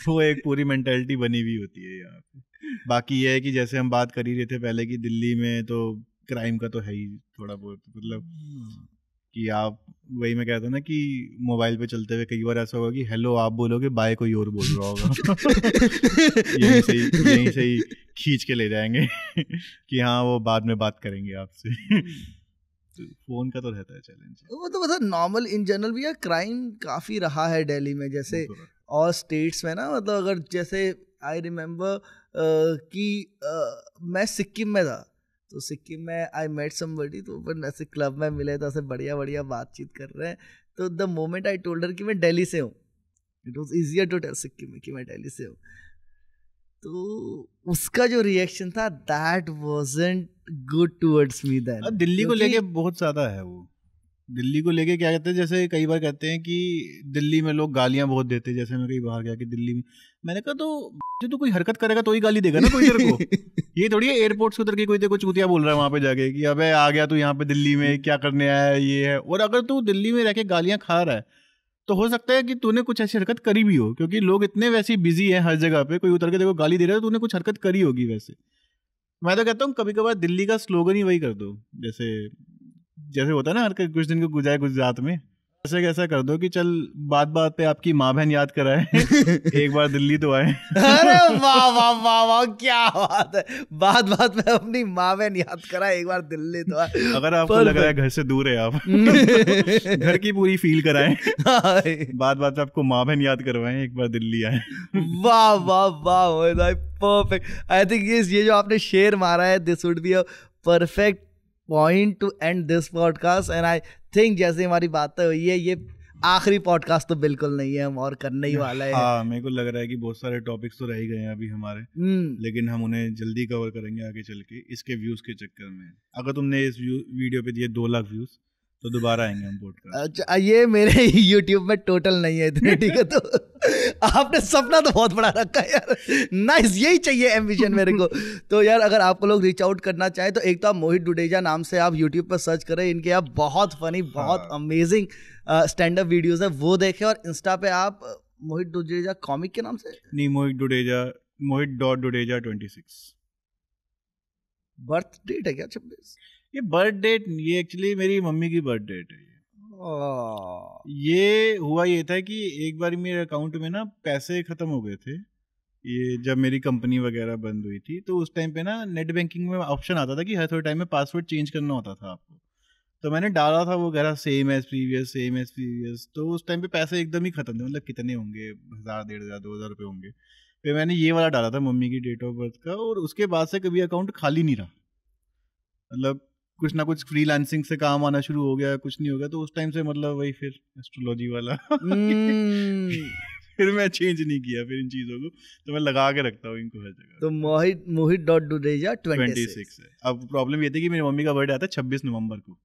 [SPEAKER 1] वो एक पूरी मेंटेलिटी बनी हुई होती है यहाँ पे। बाकी ये है कि जैसे हम बात कर ही रहे थे पहले कि दिल्ली में तो क्राइम का तो है ही थोड़ा बहुत, मतलब कि आप, वही मैं कहता हूँ ना कि मोबाइल पे चलते हुए कई बार ऐसा होगा कि हेलो आप बोलोगे, बाय कोई और बोल रहा होगा। यहीं से ही खींच के ले जाएंगे कि हाँ वो बाद में बात करेंगे आपसे। तो फोन का तो रहता है चैलेंज।
[SPEAKER 2] वो तो मतलब नॉर्मल इन जनरल भी यार क्राइम काफ़ी रहा है दिल्ली में, जैसे और स्टेट्स में ना, मतलब अगर जैसे आई रिमेम्बर कि मैं सिक्किम में था, तो सिक्किम में आई मेट समबडी, तो अपन ऐसे क्लब में मिले तो ऐसे बढ़िया बढ़िया बातचीत कर रहे हैं, तो the moment I told her कि मैं दिल्ली से हूँ, it was easier to tell Sikkim में कि मैं दिल्ली से हूँ, तो उसका जो रिएक्शन था that wasn't good towards me then.
[SPEAKER 1] Delhi को लेके बहुत ज्यादा है वो। दिल्ली को लेके क्या कहते हैं, जैसे कई बार कहते हैं कि दिल्ली में लोग गालियां बहुत देते हैं। जैसे मैं कहीं बाहर गया कि दिल्ली में, मैंने कहा तो तू कोई हरकत करेगा तो ही गाली देगा ना कोई तेरे को। ये थोड़ी है एयरपोर्ट से उतर के कोई तेरे को चूतिया बोल रहा है वहां पे जाके कि अबे आ गया तू यहाँ पे दिल्ली में, क्या करने आया है, ये है। और अगर तू दिल्ली में रह के गालियां खा रहा है तो हो सकता है कि तूने कुछ ऐसी हरकत करी भी हो, क्योंकि लोग इतने वैसे बिजी हैं हर जगह पे, कोई उतर के देखो गाली दे रहा है तो तूने कुछ हरकत करी होगी वैसे। मैं तो कहता हूँ कभी कभार दिल्ली का स्लोगन ही वही कर दो, जैसे होता है ना हर कुछ दिन को गुजारे गुजरात में, ऐसे कैसा कर दो कि चल बात बात पे आपकी माँ बहन याद कराए एक बार दिल्ली तो आए।
[SPEAKER 2] अरे वाह वाह वाह वाह, क्या बात है, बात बात में अपनी माँ बहन याद कराए, एक बार दिल्ली तो आए।
[SPEAKER 1] अगर आपको लग रहा है घर से दूर है आप घर की पूरी फील कराएं, बात बात पे आपको माँ बहन याद करवाएं, एक बार दिल्ली आए।
[SPEAKER 2] वाह वाह वाह, परफेक्ट। आई थिंक ये जो आपने शेर मारा है, this would be a perfect point two and this podcast. And I think जैसे हमारी बातें हुई है, ये आखिरी पॉडकास्ट तो बिल्कुल नहीं है, हम और करने ही वाला है।
[SPEAKER 1] हाँ, मेरे को लग रहा है कि बहुत सारे टॉपिक्स तो रह ही गए हैं अभी हमारे, लेकिन हम उन्हें जल्दी कवर करेंगे आगे चल के इसके व्यूज के चक्कर में। अगर तुमने इस वीडियो पे दिए 2 लाख व्यूज तो दोबारा आएंगे हम पॉडकास्ट।
[SPEAKER 2] अच्छा, ये मेरे यूट्यूब में टोटल नहीं है इतने, ठीक है। तो आपने सपना तो बहुत बड़ा रखा है यार, नाइस, यही चाहिए एम्बिशन मेरे को। तो यार अगर आपको लोग रीच आउट करना चाहें तो एक तो आप मोहित डुडेजा नाम से आप यूट्यूब पर सर्च करें, इनके आप बहुत फनी, बहुत अमेजिंग स्टैंड अप वीडियोस है, वो देखें। और इंस्टा पे आप मोहित डुडेजा कॉमिक के नाम से,
[SPEAKER 1] नहीं, मोहित.डुडेजा 26।
[SPEAKER 2] बर्थ डेट है क्या 26?
[SPEAKER 1] ये बर्थ डेट, ये एक्चुअली मेरी मम्मी की बर्थ डेट है। ये हुआ ये था कि एक बार मेरे अकाउंट में ना पैसे खत्म हो गए थे, ये जब मेरी कंपनी वगैरह बंद हुई थी, तो उस टाइम पे ना नेट बैंकिंग में ऑप्शन आता था कि हर थोड़े टाइम में पासवर्ड चेंज करना होता था आपको। तो मैंने डाला था वो, कह रहा सेम एज प्रीवियस। तो उस टाइम पे पैसे एकदम ही खत्म थे, मतलब कितने होंगे, 1000, 1500, 2000 रुपये होंगे। फिर मैंने ये वाला डाला था मम्मी की डेट ऑफ बर्थ का, और उसके बाद से कभी अकाउंट खाली नहीं रहा। मतलब कुछ ना कुछ फ्रीलांसिंग से काम आना शुरू हो गया, कुछ नहीं हो गया, तो उस टाइम से मतलब वही फिर एस्ट्रोलॉजी वाला फिर मैं चेंज नहीं किया फिर इन चीज़ों को, तो मैं लगा के रखता हूँ इनको हर जगह।
[SPEAKER 2] तो मोहित.डुडेजा 26।
[SPEAKER 1] अब प्रॉब्लम ये थी कि मेरी मम्मी का बर्थडे आता है 26 नवंबर को,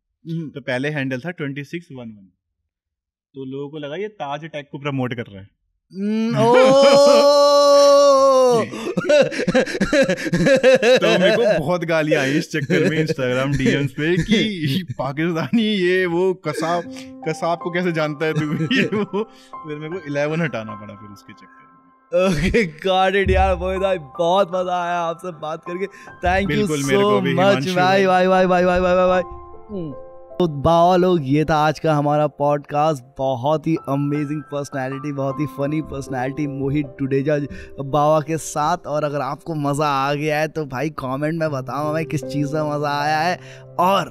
[SPEAKER 1] तो पहले हैंडल था 2611, तो लोगों को लगा ये ताज टैग को प्रमोट कर रहा है। तो मेरे को बहुत गालियां आई इस चक्कर में इंस्टाग्राम डीएम्स पे कि पाकिस्तानी ये वो कसाब को कैसे जानता है तू, ये वो। फिर मेरे को 11 हटाना पड़ा फिर उसके चक्कर में।
[SPEAKER 2] ओके, गॉट इट यार, बहुत मजा आया आपसे बात करके, थैंक यू सो मच भाई भाई भाई भाई भाई भाई भाई। तो बाबा लोग, ये था आज का हमारा पॉडकास्ट। बहुत ही अमेजिंग पर्सनैलिटी, बहुत ही फनी पर्सनैलिटी मोहित डुडेजा बाबा के साथ। और अगर आपको मज़ा आ गया है तो भाई कमेंट में बताओ हमें किस चीज़ में मज़ा आया है, और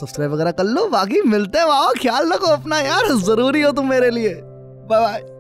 [SPEAKER 2] सब्सक्राइब वगैरह कर लो। बाकी मिलते हैं बाबा, ख्याल रखो अपना यार, ज़रूरी हो तुम मेरे लिए। Bye bye.